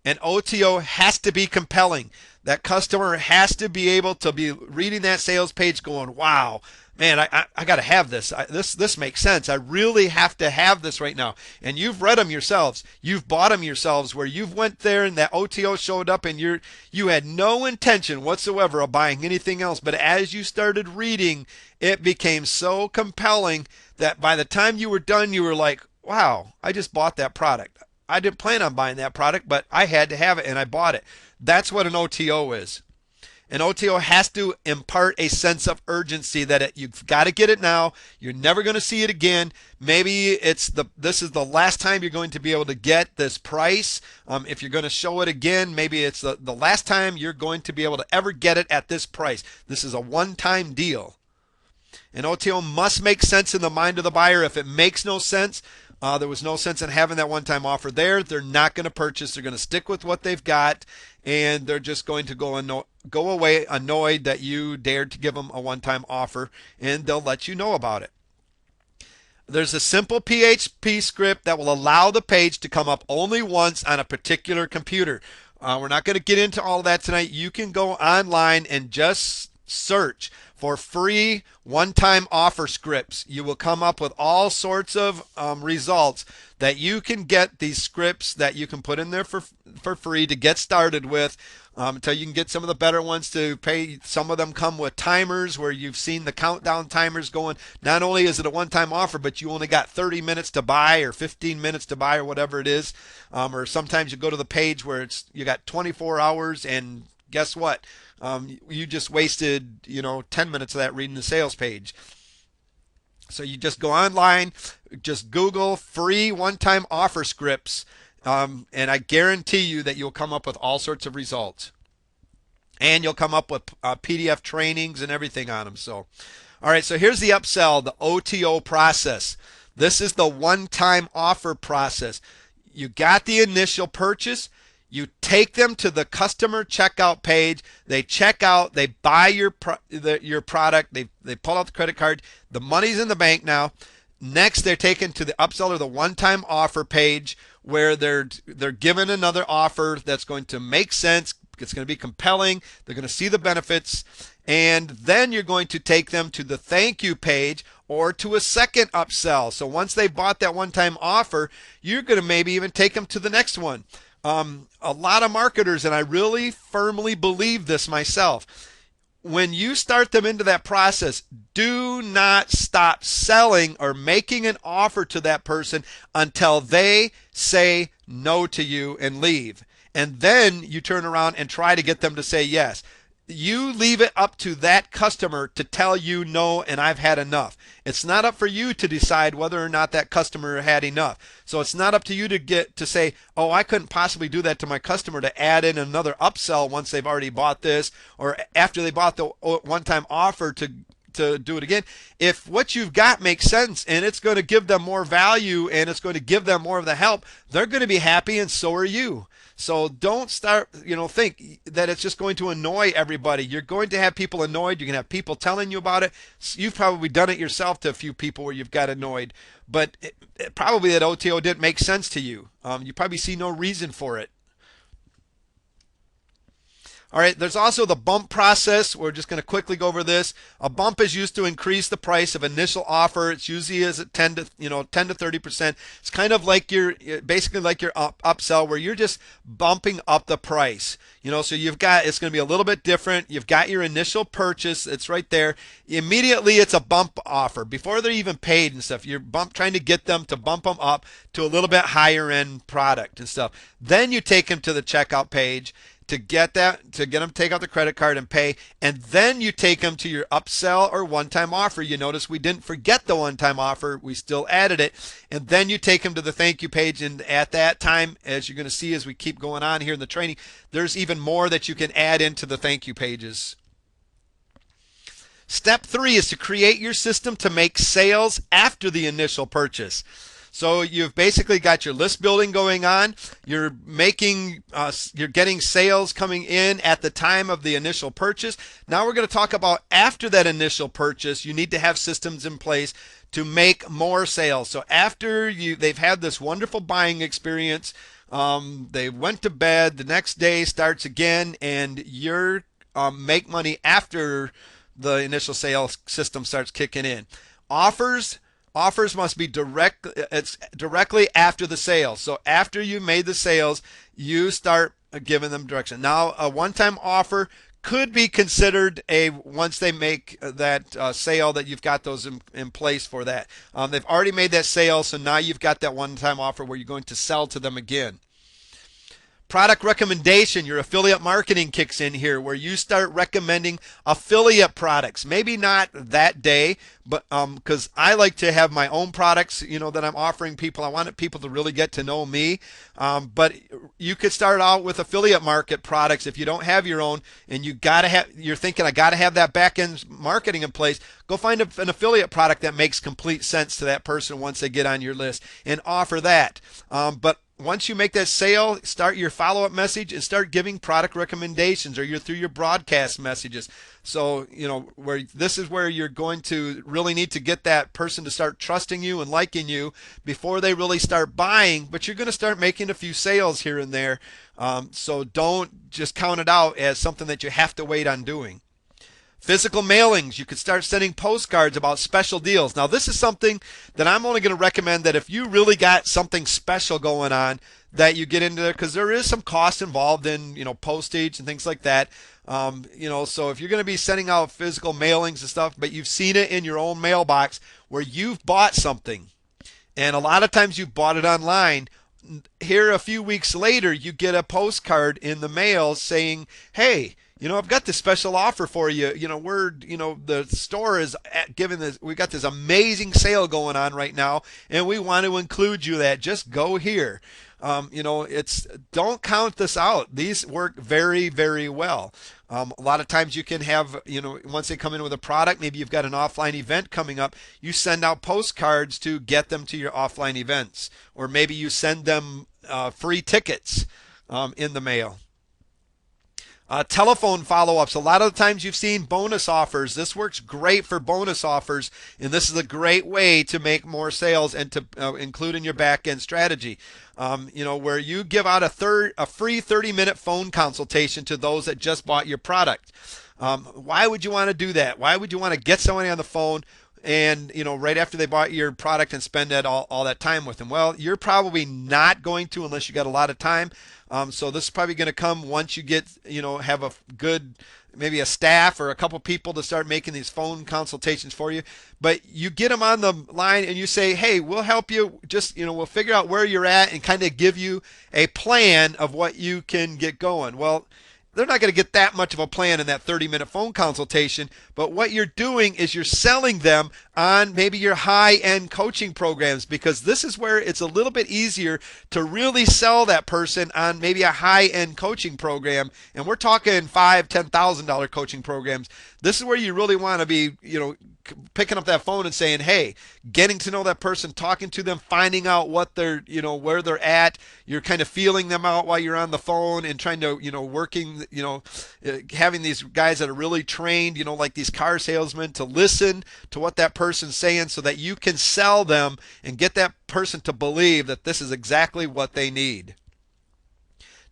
An OTO has to be compelling. That customer has to be able to be reading that sales page going, wow, man, I got to have this. This makes sense. I really have to have this right now. And you've read them yourselves. You've bought them yourselves where you've went there and that OTO showed up and you had no intention whatsoever of buying anything else. But as you started reading, it became so compelling that by the time you were done, you were like, wow, I just bought that product. I didn't plan on buying that product, but I had to have it and I bought it. That's what an OTO is. An OTO has to impart a sense of urgency that you've got to get it now. You're never going to see it again. Maybe this is the last time you're going to be able to get this price. If you're going to show it again, maybe it's the last time you're going to be able to ever get it at this price. This is a one-time deal. An OTO must make sense in the mind of the buyer. If it makes no sense, there was no sense in having that one-time offer there. They're not going to purchase. They're going to stick with what they've got, and they're just going to go away annoyed that you dared to give them a one-time offer, and they'll let you know about it. There's a simple PHP script that will allow the page to come up only once on a particular computer. We're not going to get into all of that tonight. You can go online and just search for free one-time offer scripts. You will come up with all sorts of results that you can get these scripts that you can put in there for free to get started with until you can get some of the better ones to pay. Some of them come with timers where you've seen the countdown timers going. Not only is it a one-time offer, but you only got 30 minutes to buy or 15 minutes to buy or whatever it is. Or sometimes you go to the page where you got 24 hours and guess what? You just wasted 10 minutes of that reading the sales page. So you just go online, just Google free one-time offer scripts, and I guarantee you that you'll come up with all sorts of results. And you'll come up with PDF trainings and everything on them. So, all right, so here's the upsell, the OTO process. This is the one-time offer process. You got the initial purchase. You take them to the customer checkout page. They check out. They buy your product. They pull out the credit card. The money's in the bank now. Next, they're taken to the upsell or the one-time offer page where they're given another offer that's going to make sense, It's going to be compelling. They're going to see the benefits. And then you're going to take them to the thank you page or to a second upsell. So once they bought that one-time offer, you're going to maybe even take them to the next one. A lot of marketers, and I really firmly believe this myself, when you start them into that process, do not stop selling or making an offer to that person until they say no to you and leave. And then you turn around and try to get them to say yes. You leave it up to that customer to tell you no and I've had enough. It's not up for you to decide whether or not that customer had enough. So it's not up to you to say, oh, I couldn't possibly do that to my customer, to add in another upsell once they've already bought this, or after they bought the one-time offer to do it again. If what you've got makes sense and it's going to give them more value and it's going to give them more of the help, they're going to be happy, and so are you. So don't start, think that it's just going to annoy everybody. You're going to have people annoyed. You're going to have people telling you about it. You've probably done it yourself to a few people where you've got annoyed, but probably that OTO didn't make sense to you. You probably see no reason for it. All right, there's also the bump process. We're just going to quickly go over this. A bump is used to increase the price of initial offer. It's usually is at 10 to 30%. It's kind of like basically like your upsell, where you're just bumping up the price. So it's going to be a little bit different. You've got your initial purchase. It's right there. Immediately, it's a bump offer before they're even paid and stuff. You're trying to get them to bump them up to a little bit higher end product and stuff. Then you take them to the checkout page to get them to take out the credit card and pay, and then you take them to your upsell or one-time offer. You notice we didn't forget the one-time offer, we still added it, and then you take them to the thank you page. And at that time, as you're going to see as we keep going on here in the training, there's even more that you can add into the thank you pages. Step 3 is to create your system to make sales after the initial purchase. So you've basically got your list building going on. You're getting sales coming in at the time of the initial purchase. Now we're going to talk about after that initial purchase. You need to have systems in place to make more sales. So after they've had this wonderful buying experience, they went to bed, the next day starts again, and you're make money after the initial sales system starts kicking in. Offers must be directly after the sale. So after you made the sales, you start giving them direction. Now, a one-time offer could be considered once they make that sale, that you've got those in place for that. They've already made that sale, so now you've got that one-time offer where you're going to sell to them again. Product recommendation, your affiliate marketing kicks in here, where you start recommending affiliate products. Maybe not that day, but because I like to have my own products, that I'm offering people. I want people to really get to know me. But you could start out with affiliate market products if you don't have your own, and you're thinking, I got to have that back-end marketing in place. Go find an affiliate product that makes complete sense to that person once they get on your list, and offer that. But once you make that sale, start your follow-up message and start giving product recommendations, or through your broadcast messages. So, this is where you're going to really need to get that person to start trusting you and liking you before they really start buying. But you're going to start making a few sales here and there. So don't just count it out as something that you have to wait on doing. Physical mailings, you could start sending postcards about special deals. Now, this is something that I'm only going to recommend that if you really got something special going on, that you get into there, because there is some cost involved in, postage and things like that. So if you're going to be sending out physical mailings and stuff, but you've seen it in your own mailbox where you've bought something, and a lot of times you've bought it online, here a few weeks later, you get a postcard in the mail saying, hey, I've got this special offer for you. The store is giving this. We've got this amazing sale going on right now, and we want to include you. That just go here. Don't count this out. These work very, very well. A lot of times you can have, once they come in with a product, maybe you've got an offline event coming up. You send out postcards to get them to your offline events, or maybe you send them free tickets in the mail. Telephone follow-ups. A lot of the times you've seen bonus offers. This works great for bonus offers, and this is a great way to make more sales and to include in your back-end strategy. Where you give out a free 30-minute phone consultation to those that just bought your product. Why would you want to do that? Why would you want to get somebody on the phone and right after they bought your product and spend all that time with them? Well, you're probably not going to unless you got a lot of time. So this is probably going to come once you get have a good, maybe a staff or a couple people to start making these phone consultations for you. But you get them on the line and you say, hey, we'll help you. Just we'll figure out where you're at and kind of give you a plan of what you can get going. Well, they're not going to get that much of a plan in that 30-minute phone consultation, but what you're doing is you're selling them on maybe your high-end coaching programs, because this is where it's a little bit easier to really sell that person on maybe a high-end coaching program. And we're talking $5,000, $10,000 coaching programs. This is where you really want to be, picking up that phone and saying, hey, getting to know that person, talking to them, finding out what they're, where they're at. You're kind of feeling them out while you're on the phone and trying to, working, having these guys that are really trained, like these car salesmen, to listen to what that person's saying so that you can sell them and get that person to believe that this is exactly what they need.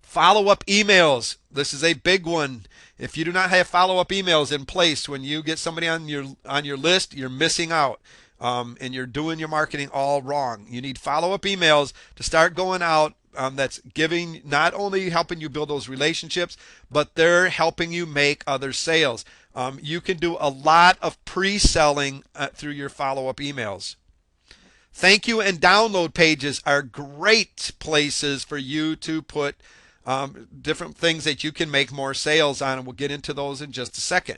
Follow-up emails. This is a big one. If you do not have follow-up emails in place when you get somebody on your list, you're missing out, and you're doing your marketing all wrong. You need follow-up emails to start going out. That's giving, not only helping you build those relationships, but they're helping you make other sales. You can do a lot of pre-selling through your follow-up emails. Thank you and download pages are great places for you to put different things that you can make more sales on, and we'll get into those in just a second.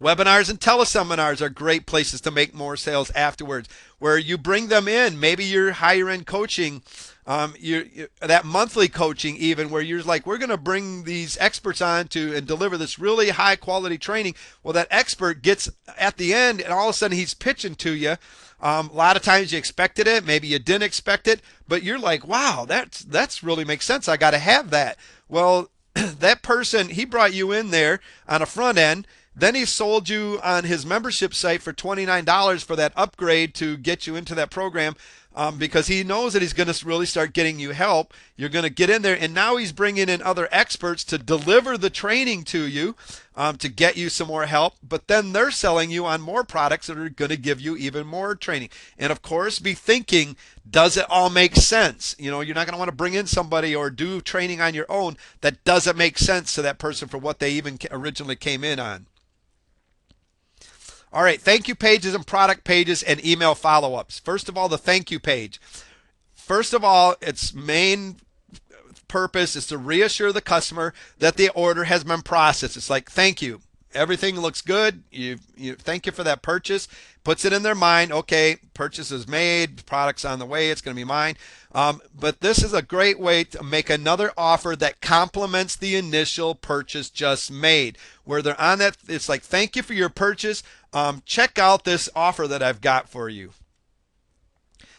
Webinars and teleseminars are great places to make more sales afterwards, where you bring them in. Maybe your higher end coaching, that monthly coaching even, where you're like, we're going to bring these experts on to and deliver this really high quality training. Well, that expert gets at the end and all of a sudden he's pitching to you. A lot of times you expected it, maybe you didn't expect it, but you're like, wow, that's really makes sense. I got to have that. Well, that person, he brought you in there on a front end. Then he sold you on his membership site for $29 for that upgrade to get you into that program, because he knows that he's going to really start getting you help. You're going to get in there, and now he's bringing in other experts to deliver the training to you, to get you some more help. But then they're selling you on more products that are going to give you even more training. And of course, be thinking, does it all make sense? You're not going to want to bring in somebody or do training on your own that doesn't make sense to that person for what they even originally came in on. All right, thank you pages and product pages and email follow-ups. First of all, the thank you page. First of all, its main purpose is to reassure the customer that the order has been processed. It's like, thank you. Everything looks good. You thank you for that purchase. Puts it in their mind. Okay, purchase is made. Product's on the way. It's going to be mine. But this is a great way to make another offer that complements the initial purchase just made. Where they're on that, it's like, thank you for your purchase. Check out this offer that I've got for you.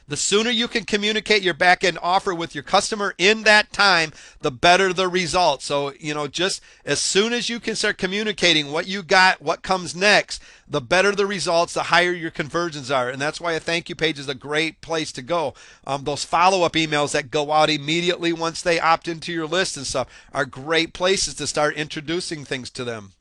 The sooner you can communicate your back-end offer with your customer in that time, the better the results. So, just as soon as you can start communicating what you got, what comes next, the better the results, the higher your conversions are. And that's why a thank you page is a great place to go. Those follow-up emails that go out immediately once they opt into your list and stuff are great places to start introducing things to them.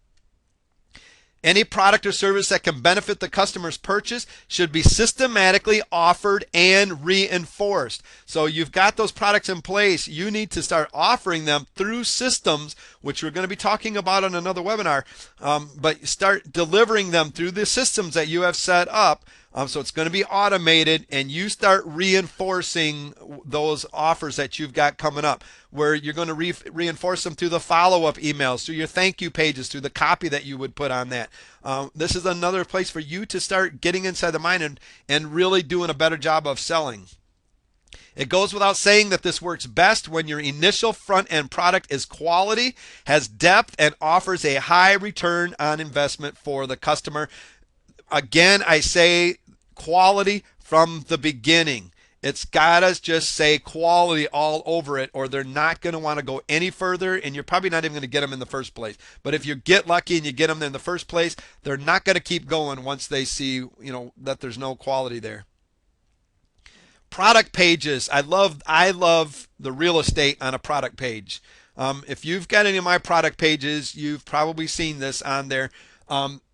Any product or service that can benefit the customer's purchase should be systematically offered and reinforced. So you've got those products in place. You need to start offering them through systems, which we're going to be talking about on another webinar. But start delivering them through the systems that you have set up. So it's going to be automated, and you start reinforcing those offers that you've got coming up, where you're going to reinforce them through the follow-up emails, through your thank you pages, through the copy that you would put on that. This is another place for you to start getting inside the mind and really doing a better job of selling. It goes without saying that this works best when your initial front-end product is quality, has depth, and offers a high return on investment for the customer. Again, I say quality from the beginning. It's gotta just say quality all over it, or they're not going to want to go any further, and you're probably not even going to get them in the first place. But if you get lucky and you get them in the first place, they're not going to keep going once they see, that there's no quality there. Product pages. I love the real estate on a product page. If you've got any of my product pages, you've probably seen this on there.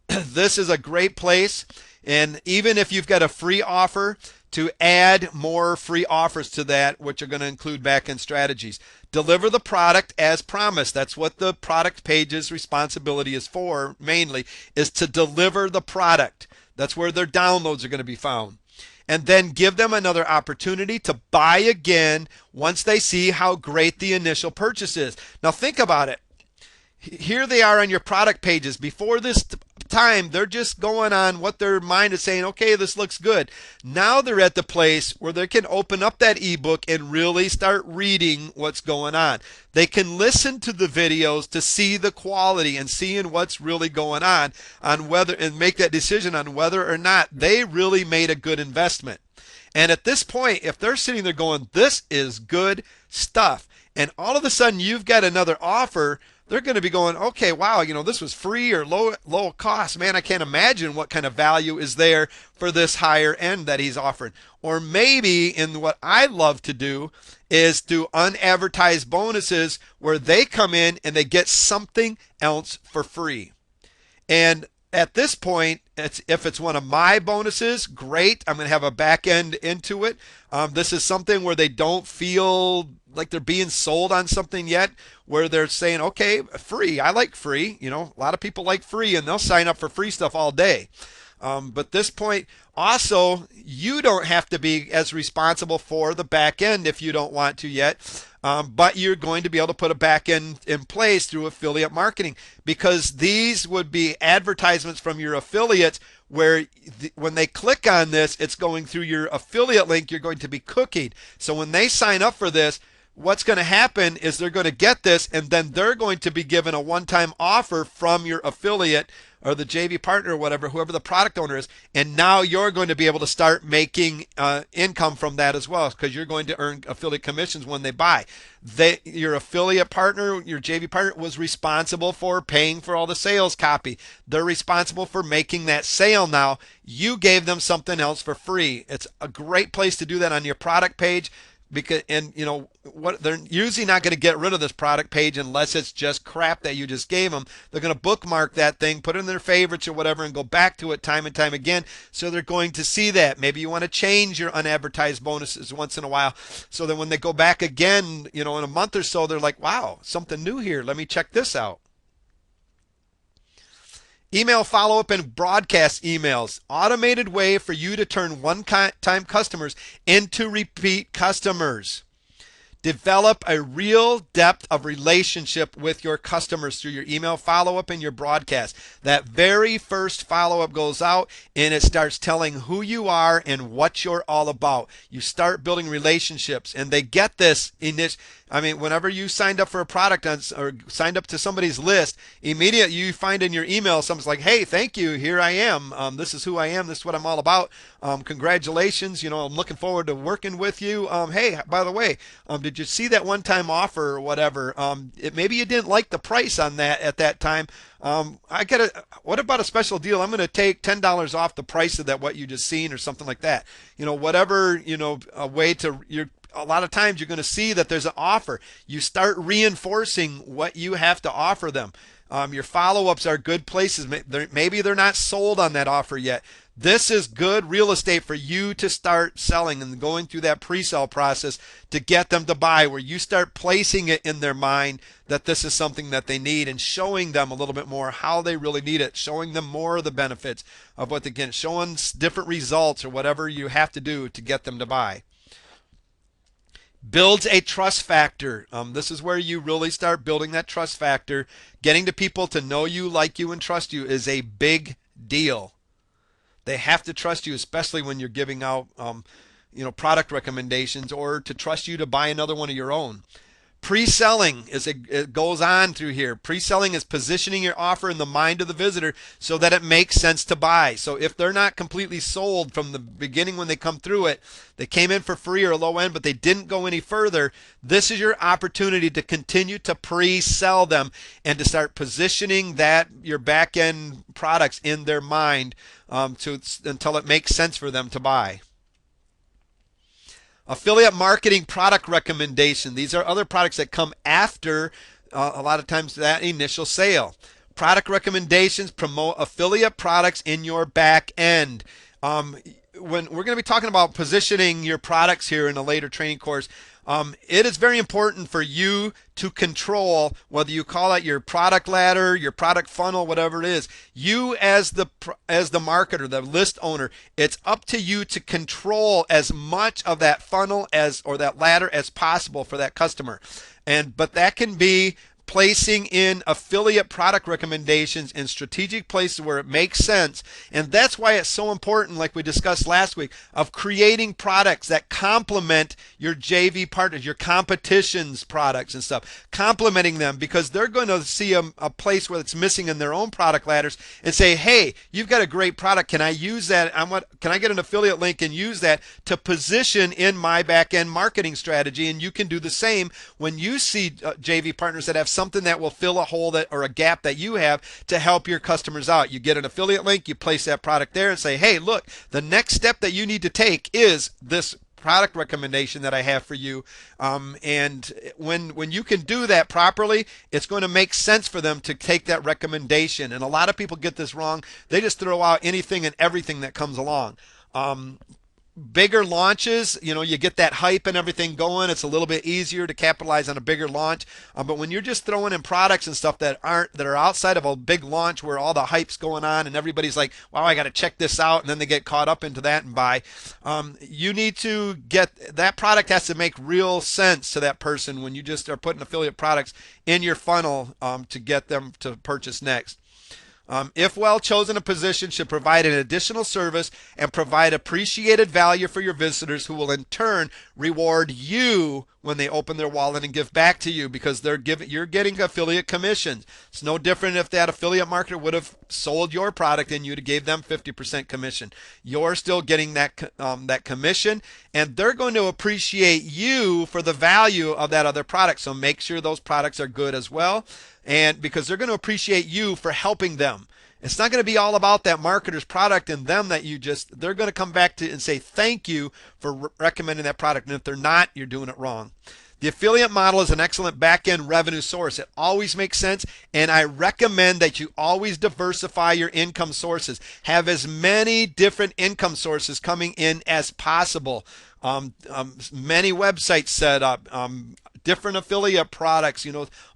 This is a great place, and even if you've got a free offer, to add more free offers to that, which are going to include back-end strategies. Deliver the product as promised. That's what the product page's responsibility is for, mainly, is to deliver the product. That's where their downloads are going to be found. And then give them another opportunity to buy again once they see how great the initial purchase is. Now think about it. Here they are on your product pages. Before this time, they're just going on what their mind is saying, okay, this looks good. Now they're at the place where they can open up that ebook and really start reading what's going on. They can listen to the videos to see the quality and seeing what's really going on whether, and make that decision on whether or not they really made a good investment. And at this point, if they're sitting there going, this is good stuff, and all of a sudden you've got another offer, they're going to be going, okay, wow, this was free or low cost. Man, I can't imagine what kind of value is there for this higher end that he's offering. Or maybe, in what I love to do, is do unadvertised bonuses where they come in and they get something else for free. And at this point, if it's one of my bonuses, great. I'm going to have a back end into it. This is something where they don't feel like they're being sold on something yet, where they're saying, okay, free. I like free. A lot of people like free, and they'll sign up for free stuff all day. But this point, also, you don't have to be as responsible for the back end if you don't want to yet. But you're going to be able to put a back end in place through affiliate marketing, because these would be advertisements from your affiliates where when they click on this, it's going through your affiliate link. You're going to be cookied. So when they sign up for this, what's going to happen is they're going to get this, and then they're going to be given a one-time offer from your affiliate or the JV partner or whatever, whoever the product owner is, and now you're going to be able to start making income from that as well, because you're going to earn affiliate commissions when they buy. Your affiliate partner, your JV partner, was responsible for paying for all the sales copy. They're responsible for making that sale now. You gave them something else for free. It's a great place to do that on your product page. Because, and what, they're usually not going to get rid of this product page unless it's just crap that you just gave them. They're going to bookmark that thing, put it in their favorites or whatever, and go back to it time and time again. So they're going to see that. Maybe you want to change your unadvertised bonuses once in a while, so that when they go back again, in a month or so, they're like, wow, something new here. Let me check this out. Email follow-up and broadcast emails. Automated way for you to turn one-time customers into repeat customers. Develop a real depth of relationship with your customers through your email follow-up and your broadcast. That very first follow-up goes out and it starts telling who you are and what you're all about. You start building relationships, and they get this in this. Whenever you signed up for a product or signed up to somebody's list, immediately you find in your email someone's like, hey, thank you, here I am. This is who I am. This is what I'm all about. Congratulations. I'm looking forward to working with you. Hey, by the way, did you see that one-time offer or whatever? Maybe you didn't like the price on that at that time. What about a special deal? I'm going to take $10 off the price of that, what you just seen, or something like that. Whatever, a way to, a lot of times you're going to see that there's an offer. You start reinforcing what you have to offer them. Your follow-ups are good places. Maybe they're not sold on that offer yet. This is good real estate for you to start selling and going through that pre-sale process to get them to buy, where you start placing it in their mind that this is something that they need, and showing them a little bit more how they really need it, showing them more of the benefits of what they get, showing different results or whatever you have to do to get them to buy. Builds a trust factor. This is where you really start building that trust factor. Getting the people to know you, like you, and trust you is a big deal. They have to trust you, especially when you're giving out product recommendations, or to trust you to buy another one of your own. Pre-selling it goes on through here. Pre-selling is positioning your offer in the mind of the visitor so that it makes sense to buy. So if they're not completely sold from the beginning when they come through it, they came in for free or low end, but they didn't go any further, this is your opportunity to continue to pre-sell them and to start positioning that your back end products in their mind until it makes sense for them to buy. Affiliate marketing product recommendation. These are other products that come after a lot of times that initial sale. Product recommendations promote affiliate products in your back end. When we're going to be talking about positioning your products here in a later training course, it is very important for you to control whether you call it your product ladder, your product funnel, whatever it is. You as the marketer, the list owner, it's up to you to control as much of that funnel or that ladder as possible for that customer. But that can be placing in affiliate product recommendations in strategic places where it makes sense. And that's why it's so important, like we discussed last week, of creating products that complement your JV partners, your competition's products and stuff, complementing them, because they're going to see a place where it's missing in their own product ladders and say, hey, you've got a great product. Can I use that? Can I get an affiliate link and use that to position in my back end marketing strategy? And you can do the same when you see JV partners that have something that will fill a hole or a gap that you have to help your customers out. You get an affiliate link, you place that product there and say, hey, look, the next step that you need to take is this product recommendation that I have for you. And when you can do that properly, it's going to make sense for them to take that recommendation. And a lot of people get this wrong. They just throw out anything and everything that comes along. Bigger launches, you get that hype and everything going. It's a little bit easier to capitalize on a bigger launch. But when you're just throwing in products and stuff that are outside of a big launch where all the hype's going on and everybody's like, wow, I got to check this out, and then they get caught up into that and buy. You need to get that product has to make real sense to that person when you just are putting affiliate products in your funnel to get them to purchase next. If well chosen, a position should provide an additional service and provide appreciated value for your visitors, who will in turn reward you when they open their wallet and give back to you, because you're getting affiliate commissions. It's no different if that affiliate marketer would have sold your product and you'd gave them 50% commission. You're still getting that commission, and they're going to appreciate you for the value of that other product. So make sure those products are good as well, and because they're going to appreciate you for helping them. It's not going to be all about that marketer's product and them they're going to come back to and say thank you for recommending that product. And if they're not, you're doing it wrong. The affiliate model is an excellent back-end revenue source. It always makes sense, and I recommend that you always diversify your income sources. Have as many different income sources coming in as possible. Many websites set up, different affiliate products,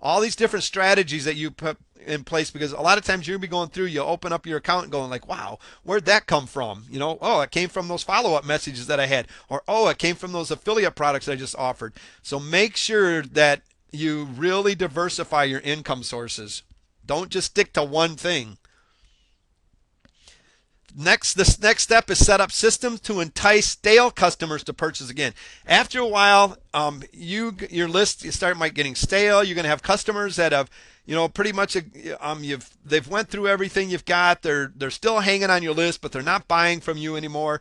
all these different strategies that you put in place, because a lot of times you'll be going through, you open up your account and going like, wow, where'd that come from? Oh, it came from those follow-up messages that I had, or oh, it came from those affiliate products that I just offered. So make sure that you really diversify your income sources. Don't just stick to one thing. This next step is set up systems to entice stale customers to purchase again. After a while, your list might getting stale. You're going to have customers that have, pretty much they've went through everything you've got. They're still hanging on your list, but they're not buying from you anymore.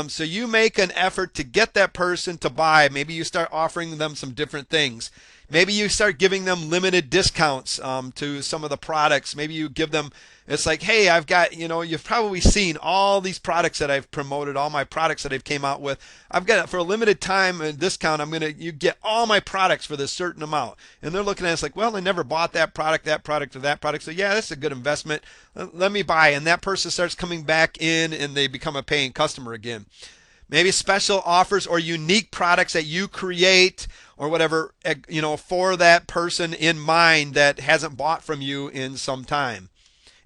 So you make an effort to get that person to buy. Maybe you start offering them some different things. Maybe you start giving them limited discounts to some of the products. Maybe you give them, it's like, hey, I've got, you've probably seen all these products that I've promoted, all my products that I've came out with. I've got it for a limited time and discount. You get all my products for this certain amount. And they're looking at it, it's like, well, I never bought that product, or that product. So yeah, that's a good investment. Let me buy. And that person starts coming back in and they become a paying customer again. Maybe special offers or unique products that you create or whatever, for that person in mind that hasn't bought from you in some time.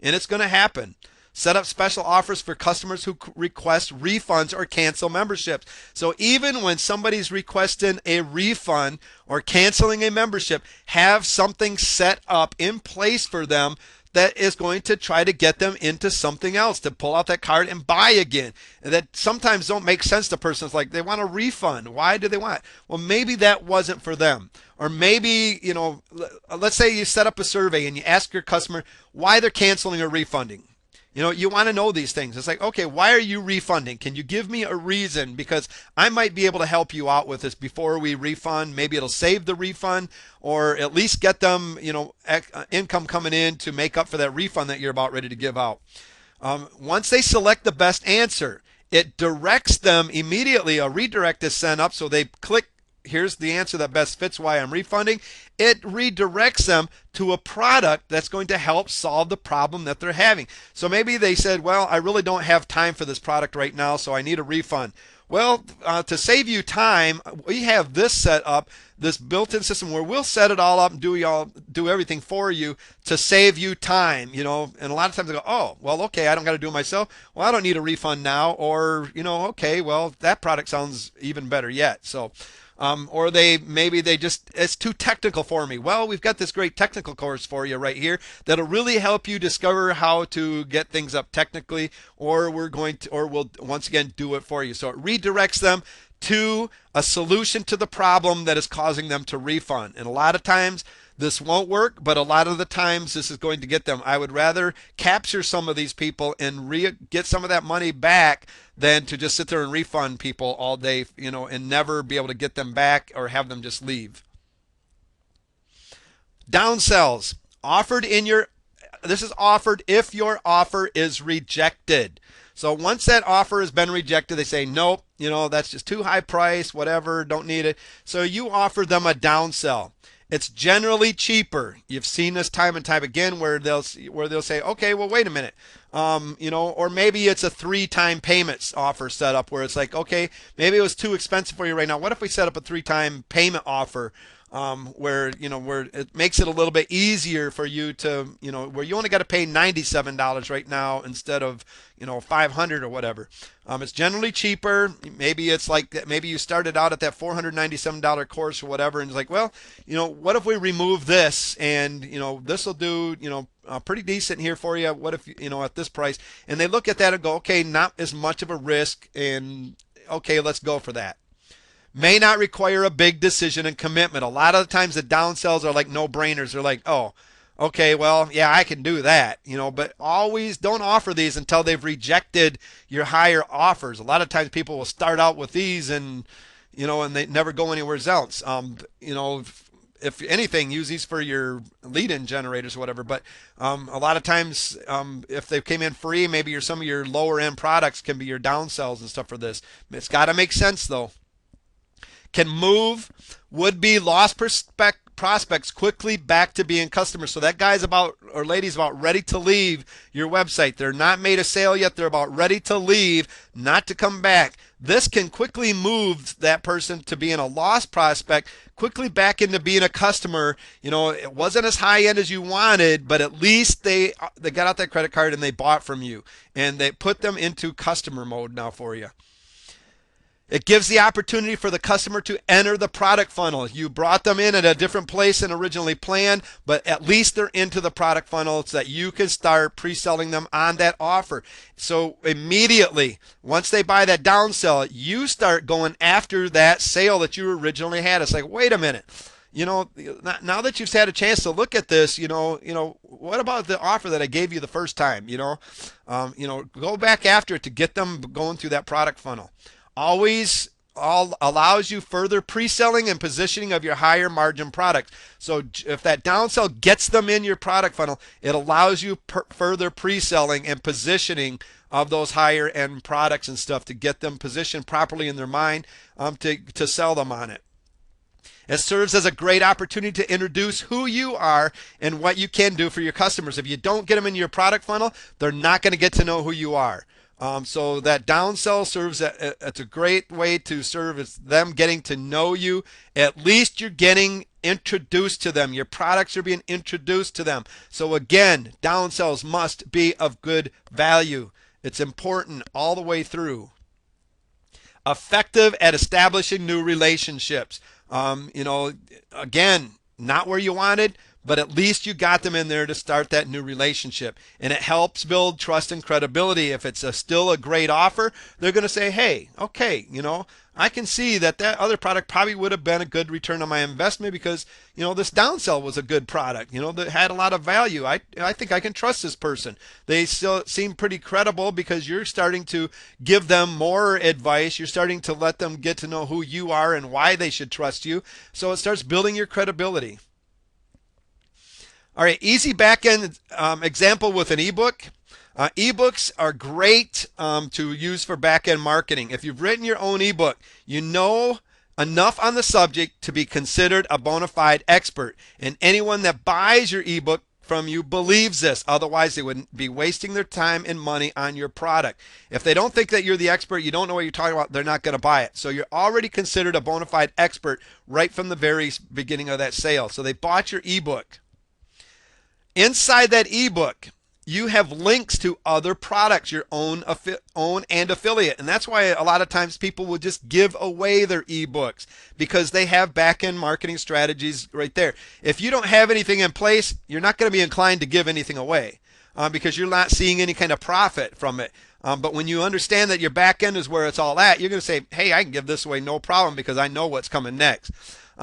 And it's going to happen. Set up special offers for customers who request refunds or cancel memberships. So even when somebody's requesting a refund or canceling a membership, have something set up in place for them that is going to try to get them into something else, to pull out that card and buy again. And that sometimes don't make sense to persons. Like, they want a refund. Why do they want it? Well, maybe that wasn't for them. Or maybe, let's say you set up a survey and you ask your customer why they're canceling or refunding. You want to know these things. It's like, okay, why are you refunding? Can you give me a reason? Because I might be able to help you out with this before we refund. Maybe it'll save the refund, or at least get them, income coming in to make up for that refund that you're about ready to give out. Once they select the best answer, it directs them immediately. A redirect is sent up, so they click, here's the answer that best fits why I'm refunding. It redirects them to a product that's going to help solve the problem that they're having. So maybe they said, well, I really don't have time for this product right now, so I need a refund. Well, to save you time, we have this set up, this built-in system where we'll set it all up and do everything for you to save you time, And a lot of times they go, oh, well, okay, I don't got to do it myself. Well, I don't need a refund now. Or, okay, well, that product sounds even better yet. So, or maybe they just, it's too technical for me. Well, we've got this great technical course for you right here that'll really help you discover how to get things up technically, or we'll once again do it for you. So it redirects them to a solution to the problem that is causing them to refund. And a lot of times this won't work, but a lot of the times this is going to get them. I would rather capture some of these people and get some of that money back than to just sit there and refund people all day, and never be able to get them back or have them just leave. Downsells. This is offered if your offer is rejected. So once that offer has been rejected, they say, nope, that's just too high price, whatever, don't need it. So you offer them a downsell. It's generally cheaper. You've seen this time and time again where they'll say, okay, well, wait a minute. Or maybe it's a 3-time payments offer set up where it's like, okay, maybe it was too expensive for you right now. What if we set up a 3-time payment offer? Where it makes it a little bit easier for you to, where you only got to pay $97 right now instead of, $500 or whatever. It's generally cheaper. Maybe it's like, maybe you started out at that $497 course or whatever, and it's like, well, what if we remove this, and this will do, pretty decent here for you. What if, at this price? And they look at that and go, okay, not as much of a risk, and okay, let's go for that. May not require a big decision and commitment. A lot of the times the downsells are like no-brainers. They're like, oh, okay, well, yeah, I can do that, but always don't offer these until they've rejected your higher offers. A lot of times people will start out with these and they never go anywhere else. If anything, use these for your lead-in generators or whatever. But a lot of times, if they came in free, maybe some of your lower-end products can be your downsells and stuff for this. It's got to make sense, though. Can move would-be lost prospects quickly back to being customers. So that guy's about, or lady's about ready to leave your website. They're not made a sale yet. They're about ready to leave, not to come back. This can quickly move that person to being a lost prospect, quickly back into being a customer. It wasn't as high end as you wanted, but at least they got out that credit card and they bought from you, and they put them into customer mode now for you. It gives the opportunity for the customer to enter the product funnel. You brought them in at a different place than originally planned, but at least they're into the product funnel so that you can start pre-selling them on that offer. So immediately, once they buy that downsell, you start going after that sale that you originally had. It's like, wait a minute. Now that you've had a chance to look at this, what about the offer that I gave you the first time? Go back after it to get them going through that product funnel. Always allows you further pre-selling and positioning of your higher margin products. So if that downsell gets them in your product funnel, it allows you further pre-selling and positioning of those higher end products and stuff to get them positioned properly in their mind to sell them on it. It serves as a great opportunity to introduce who you are and what you can do for your customers. If you don't get them in your product funnel, they're not going to get to know who you are. So that downsell serves, it's a great way to serve as them getting to know you. At least you're getting introduced to them. Your products are being introduced to them. So again, downsells must be of good value. It's important all the way through. Effective at establishing new relationships. Again, not where you wanted, but at least you got them in there to start that new relationship. And it helps build trust and credibility. If it's still a great offer, they're going to say, hey, okay, I can see that other product probably would have been a good return on my investment because, this downsell was a good product, that had a lot of value. I think I can trust this person. They still seem pretty credible because you're starting to give them more advice. You're starting to let them get to know who you are and why they should trust you. So it starts building your credibility. All right, easy backend example with an ebook. Ebooks are great to use for backend marketing. If you've written your own ebook, you know enough on the subject to be considered a bona fide expert. And anyone that buys your ebook from you believes this. Otherwise, they would be wasting their time and money on your product. If they don't think that you're the expert, you don't know what you're talking about, they're not going to buy it. So you're already considered a bona fide expert right from the very beginning of that sale. So they bought your ebook. Inside that ebook, you have links to other products, your own and affiliate. And that's why a lot of times people will just give away their ebooks because they have back-end marketing strategies right there. If you don't have anything in place, you're not going to be inclined to give anything away because you're not seeing any kind of profit from it. But when you understand that your back end is where it's all at, you're going to say, hey, I can give this away no problem because I know what's coming next.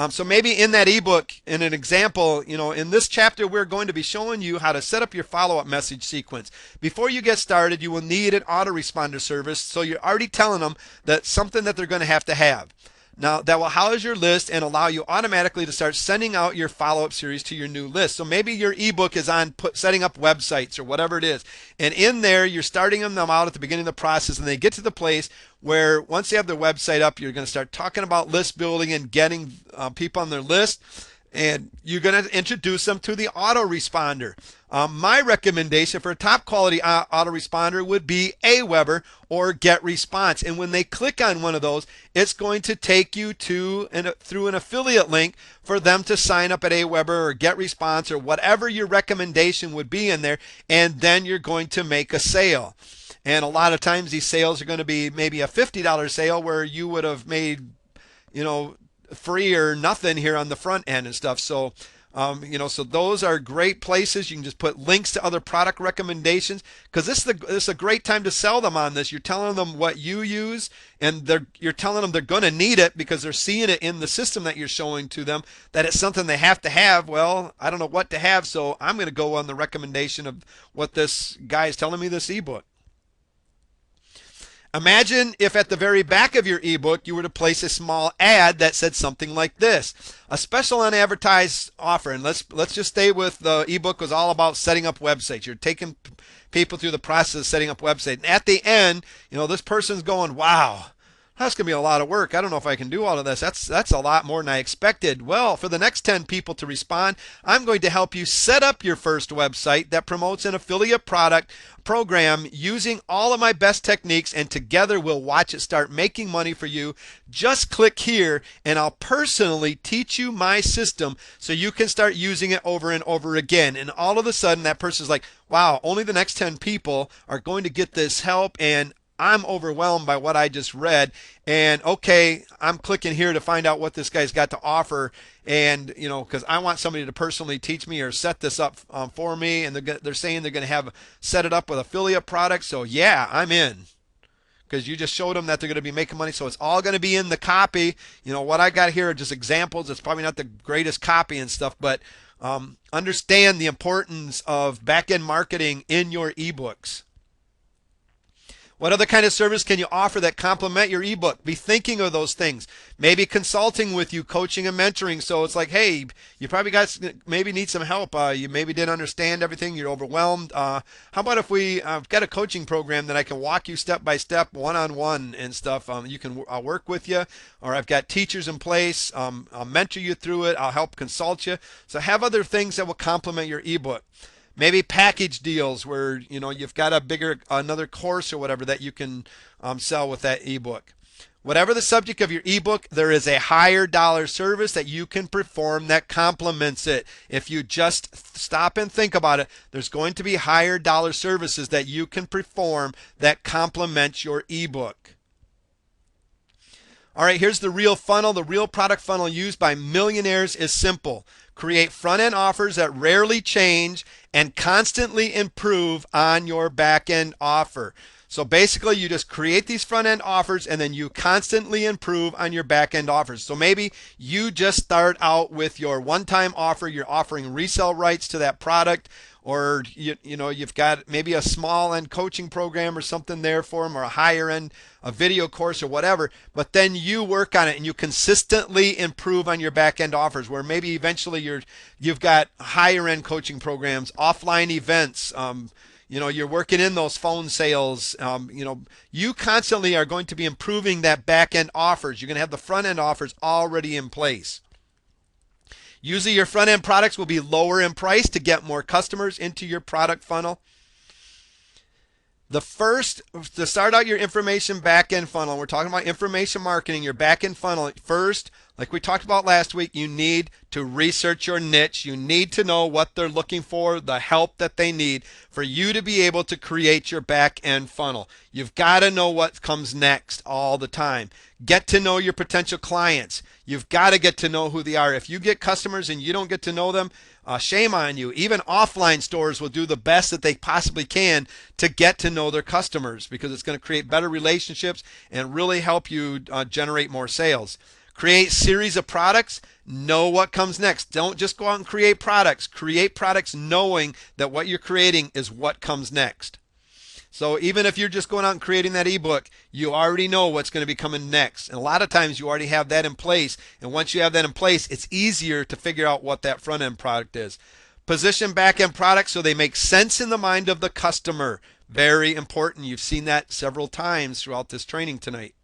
So maybe in that ebook, in an example, in this chapter, we're going to be showing you how to set up your follow-up message sequence. Before you get started, you will need an autoresponder service. So you're already telling them that's something that they're going to have. Now, that will house your list and allow you automatically to start sending out your follow-up series to your new list. So maybe your ebook is on setting up websites or whatever it is. And in there, you're starting them out at the beginning of the process, and they get to the place where once they have their website up, you're going to start talking about list building and getting people on their list. And you're going to introduce them to the autoresponder. My recommendation for a top quality autoresponder would be Aweber or GetResponse. And when they click on one of those, it's going to take you to through an affiliate link for them to sign up at Aweber or GetResponse or whatever your recommendation would be in there. And then you're going to make a sale. And a lot of times these sales are going to be maybe a $50 sale where you would have made, free or nothing here on the front end and stuff. So, so those are great places. You can just put links to other product recommendations because this is a great time to sell them on this. You're telling them what you use, and you're telling them they're going to need it because they're seeing it in the system that you're showing to them that it's something they have to have. Well, I don't know what to have, so I'm going to go on the recommendation of what this guy is telling me, this ebook. Imagine if at the very back of your ebook you were to place a small ad that said something like this: a special unadvertised offer. And let's just stay with the ebook was all about setting up websites. You're taking people through the process of setting up websites. And at the end, this person's going, wow, that's going to be a lot of work. I don't know if I can do all of this. That's a lot more than I expected. Well, for the next 10 people to respond, I'm going to help you set up your first website that promotes an affiliate product program using all of my best techniques, and together we'll watch it start making money for you. Just click here and I'll personally teach you my system so you can start using it over and over again. And all of a sudden that person's like, wow, only the next 10 people are going to get this help, and I'm overwhelmed by what I just read. And okay, I'm clicking here to find out what this guy's got to offer. And, because I want somebody to personally teach me or set this up for me. And they're saying they're going to set it up with affiliate products. So yeah, I'm in. Because you just showed them that they're going to be making money. So it's all going to be in the copy. What I got here are just examples. It's probably not the greatest copy and stuff, but understand the importance of back-end marketing in your ebooks. What other kind of service can you offer that complement your ebook? Be thinking of those things. Maybe consulting with you, coaching and mentoring. So it's like, hey, you probably maybe need some help. You maybe didn't understand everything. You're overwhelmed. How about if I've got a coaching program that I can walk you step by step, one-on-one and stuff. I'll work with you, or I've got teachers in place. I'll mentor you through it. I'll help consult you. So have other things that will complement your ebook. Maybe package deals where you've got another course or whatever that you can sell with that ebook. Whatever the subject of your ebook, there is a higher dollar service that you can perform that complements it. If you just stop and think about it, there's going to be higher dollar services that you can perform that complement your ebook. All right, here's the real funnel. The real product funnel used by millionaires is simple. create front-end offers that rarely change, and constantly improve on your back-end offer. So basically, you just create these front-end offers and then you constantly improve on your back-end offers. So maybe you just start out with your one-time offer. You're offering resale rights to that product, or you've got maybe a small end coaching program or something there for them, or a higher end a video course or whatever. But then you work on it and you consistently improve on your back end offers, where maybe eventually you've got higher end coaching programs, offline events. You're working in those phone sales. You constantly are going to be improving that back end offers. You're going to have the front end offers already in place. Usually your front end products will be lower in price to get more customers into your product funnel. To start out your information back end funnel, we're talking about information marketing, your back end funnel. First, like we talked about last week, you need to research your niche. You need to know what they're looking for, the help that they need for you to be able to create your back end funnel. You've got to know what comes next all the time. Get to know your potential clients. You've got to get to know who they are. If you get customers and you don't get to know them, shame on you. Even offline stores will do the best that they possibly can to get to know their customers, because it's going to create better relationships and really help you generate more sales. Create series of products. Know what comes next. Don't just go out and create products. Create products knowing that what you're creating is what comes next. So even if you're just going out and creating that ebook, you already know what's going to be coming next. And a lot of times you already have that in place. And once you have that in place, it's easier to figure out what that front end product is. Position back end products so they make sense in the mind of the customer. Very important. You've seen that several times throughout this training tonight.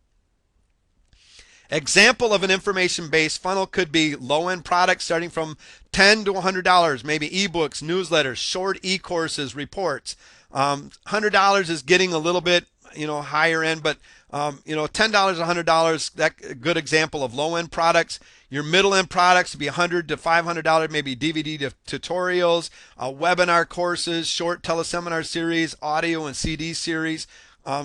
Example of an information-based funnel could be low-end products starting from $10 to $100, maybe ebooks, newsletters, short e-courses, reports. $100 is getting a little bit, higher end, but $10, $100, that a good example of low-end products. Your middle-end products would be $100 to $500, maybe DVD tutorials, webinar courses, short teleseminar series, audio and CD series.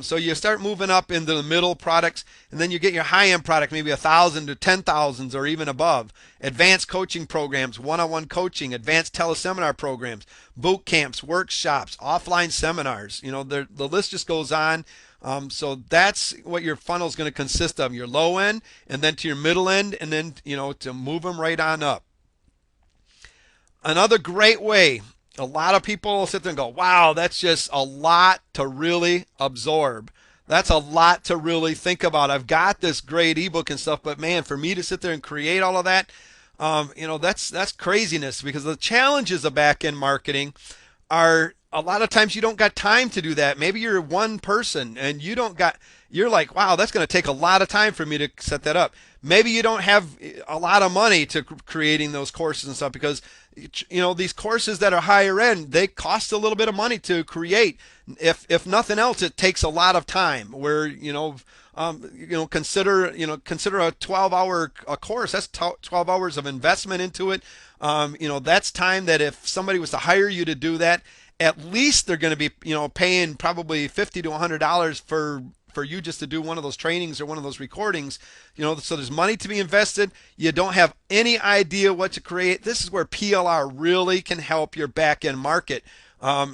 So you start moving up into the middle products, and then you get your high-end product, maybe 1,000 to 10,000s or even above. Advanced coaching programs, one-on-one coaching, advanced teleseminar programs, boot camps, workshops, offline seminars. The list just goes on. So that's what your funnel is going to consist of: your low end, and then to your middle end, and then to move them right on up. Another great way. A lot of people sit there and go, wow, that's just a lot to really absorb. That's a lot to really think about. I've got this great ebook and stuff, but man, for me to sit there and create all of that, that's craziness, because the challenges of back-end marketing are a lot of times you don't got time to do that. Maybe you're one person and you're like, wow, that's going to take a lot of time for me to set that up. Maybe you don't have a lot of money to creating those courses and stuff, because these courses that are higher end, they cost a little bit of money to create. If nothing else, it takes a lot of time. Where consider a 12-hour course. That's 12 hours of investment into it. That's time that if somebody was to hire you to do that, at least they're going to be paying probably $50 to $100 for you just to do one of those trainings or one of those recordings. So there's money to be invested. You don't have any idea what to create. This is where PLR really can help your back end market,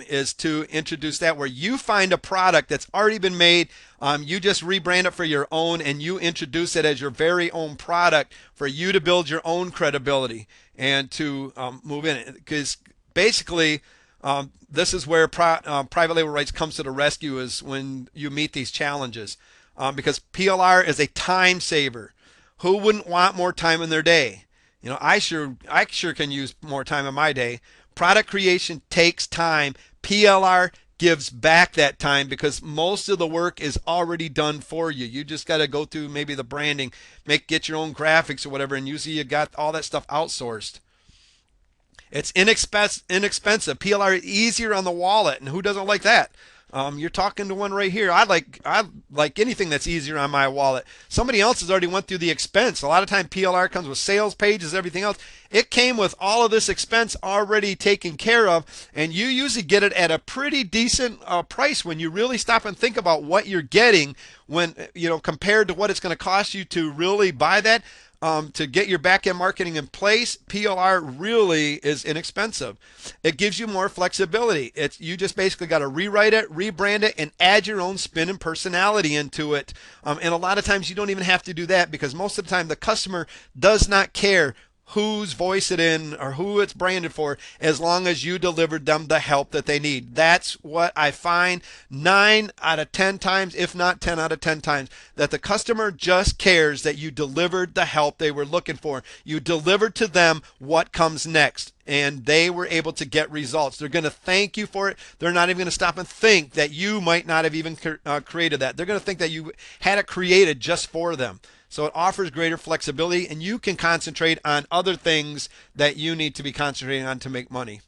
is to introduce that, where you find a product that's already been made. You just rebrand it for your own, and you introduce it as your very own product for you to build your own credibility and to move in it. Because basically, this is where private label rights comes to the rescue, is when you meet these challenges, because PLR is a time saver. Who wouldn't want more time in their day? I sure can use more time in my day. Product creation takes time. PLR gives back that time, because most of the work is already done for you. You just got to go through maybe the branding, get your own graphics or whatever, and usually you got all that stuff outsourced. It's inexpensive. PLR is easier on the wallet, and who doesn't like that? You're talking to one right here. I like anything that's easier on my wallet. Somebody else has already went through the expense. A lot of time PLR comes with sales pages, everything else. It came with all of this expense already taken care of, and you usually get it at a pretty decent price when you really stop and think about what you're getting when compared to what it's going to cost you to really buy that. to get your back end marketing in place, PLR really is inexpensive. It gives you more flexibility. You just basically got to rewrite it, rebrand it, and add your own spin and personality into it. And a lot of times you don't even have to do that because most of the time the customer does not care whose voice it in or who it's branded for as long as you delivered them the help that they need. That's what I find 9 out of 10 times, if not 10 out of 10 times, that the customer just cares that you delivered the help they were looking for. You delivered to them what comes next, and they were able to get results. They're going to thank you for it. They're not even going to stop and think that you might not have even created that. They're going to think that you had it created just for them. So it offers greater flexibility, and you can concentrate on other things that you need to be concentrating on to make money.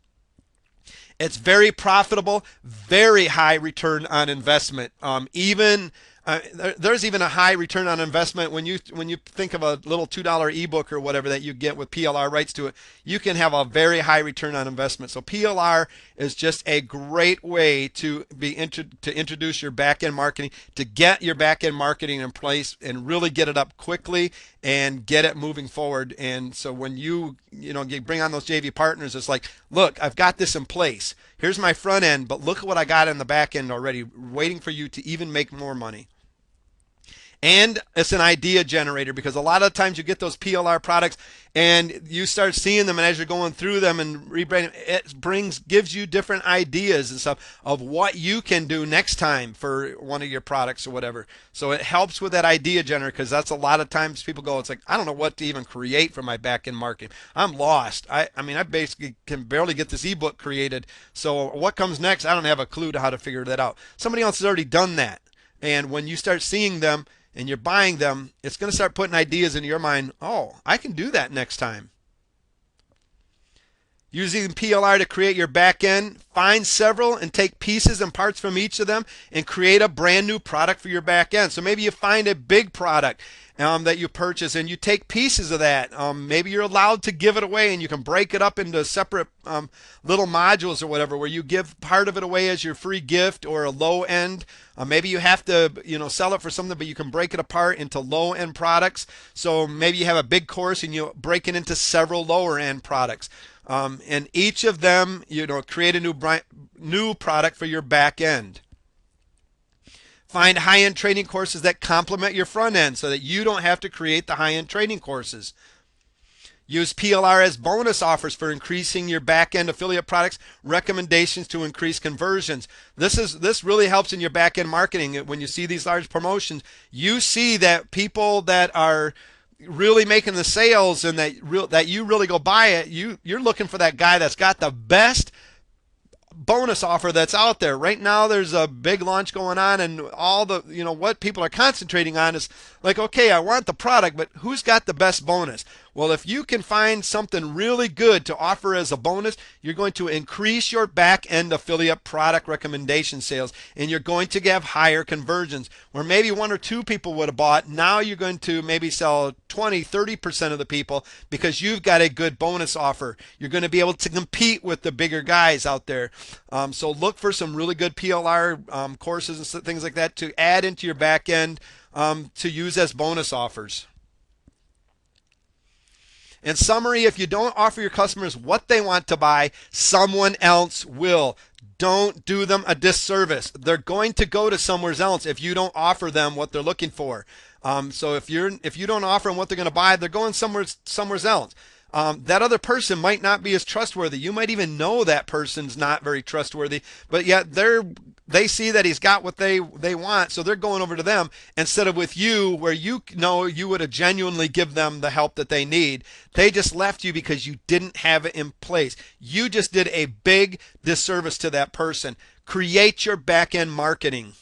It's very profitable, very high return on investment. There's even a high return on investment when you think of a little $2 ebook or whatever that you get with PLR rights to it. You can have a very high return on investment. So PLR is just a great way to introduce your back end marketing, to get your back end marketing in place and really get it up quickly and get it moving forward. And so when you bring on those JV partners, it's like, look, I've got this in place. Here's my front end, but look at what I got in the back end already, waiting for you to even make more money. And it's an idea generator because a lot of times you get those PLR products and you start seeing them, and as you're going through them and rebranding, it gives you different ideas and stuff of what you can do next time for one of your products or whatever. So it helps with that idea generator because that's a lot of times people go, it's like, I don't know what to even create for my back end marketing. I'm lost. I mean, I basically can barely get this ebook created. So what comes next? I don't have a clue to how to figure that out. Somebody else has already done that. And when you start seeing them, and you're buying them, it's going to start putting ideas into your mind. Oh, I can do that next time. Using PLR to create your back end, find several and take pieces and parts from each of them and create a brand new product for your back end. So maybe you find a big product that you purchase and you take pieces of that. Maybe you're allowed to give it away and you can break it up into separate little modules or whatever where you give part of it away as your free gift or a low end. Maybe you have to sell it for something, but you can break it apart into low end products. So maybe you have a big course and you break it into several lower end products. And each of them, create a new product for your back end. Find high-end training courses that complement your front end so that you don't have to create the high-end training courses. Use PLR as bonus offers for increasing your back-end affiliate products recommendations to increase conversions. This really helps in your back-end marketing. When you see these large promotions, you see that people that are really making the sales and that you really go buy it, you're looking for that guy that's got the best bonus offer that's out there. Right now there's a big launch going on, and all the what people are concentrating on is like, okay, I want the product, but who's got the best bonus? Well, if you can find something really good to offer as a bonus, you're going to increase your back end affiliate product recommendation sales, and you're going to have higher conversions. Where maybe 1 or 2 people would have bought, now you're going to maybe sell 20-30% of the people because you've got a good bonus offer. You're going to be able to compete with the bigger guys out there. So look for some really good PLR courses and things like that to add into your back end to use as bonus offers. In summary, if you don't offer your customers what they want to buy, someone else will. Don't do them a disservice. They're going to go to somewhere else if you don't offer them what they're looking for. So if you don't offer them what they're going to buy, they're going somewhere else. That other person might not be as trustworthy. You might even know that person's not very trustworthy, but yet they see that he's got what they want, so they're going over to them instead of with you, where you would have genuinely give them the help that they need. They just left you because you didn't have it in place. You just did a big disservice to that person. Create your back-end marketing.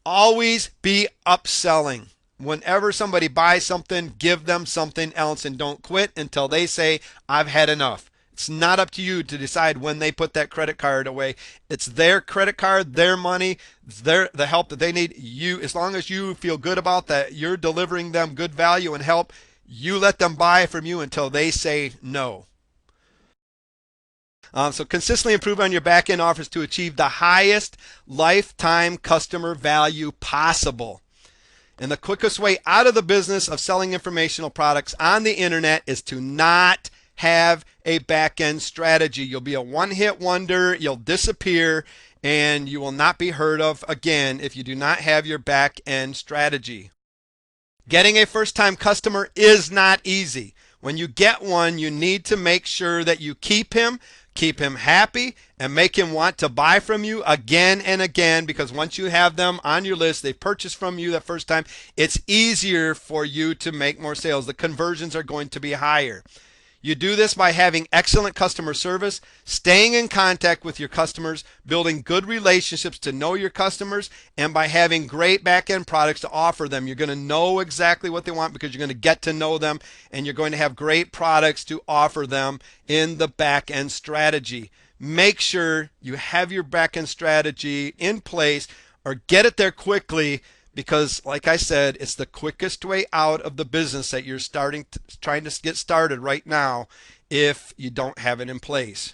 Always be upselling. Whenever somebody buys something, give them something else and don't quit until they say, I've had enough. It's not up to you to decide when they put that credit card away. It's their credit card, their money, the help that they need. As long as you feel good about that, you're delivering them good value and help, you let them buy from you until they say no. So consistently improve on your back-end offers to achieve the highest lifetime customer value possible. And the quickest way out of the business of selling informational products on the internet is to not have a back-end strategy. You'll be a one-hit wonder, you'll disappear, and you will not be heard of again if you do not have your back-end strategy. Getting a first-time customer is not easy. When you get one, you need to make sure that you keep him happy, and make him want to buy from you again and again, because once you have them on your list, they purchase from you that first time, it's easier for you to make more sales. The conversions are going to be higher. You do this by having excellent customer service, staying in contact with your customers, building good relationships to know your customers, and by having great back-end products to offer them. You're going to know exactly what they want because you're going to get to know them, and you're going to have great products to offer them in the back-end strategy. Make sure you have your back-end strategy in place, or get it there quickly, because like I said, it's the quickest way out of the business that you're trying to get started right now if you don't have it in place.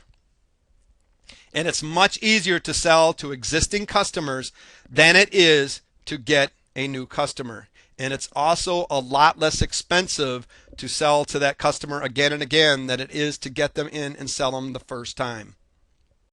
And it's much easier to sell to existing customers than it is to get a new customer. And it's also a lot less expensive to sell to that customer again and again than it is to get them in and sell them the first time.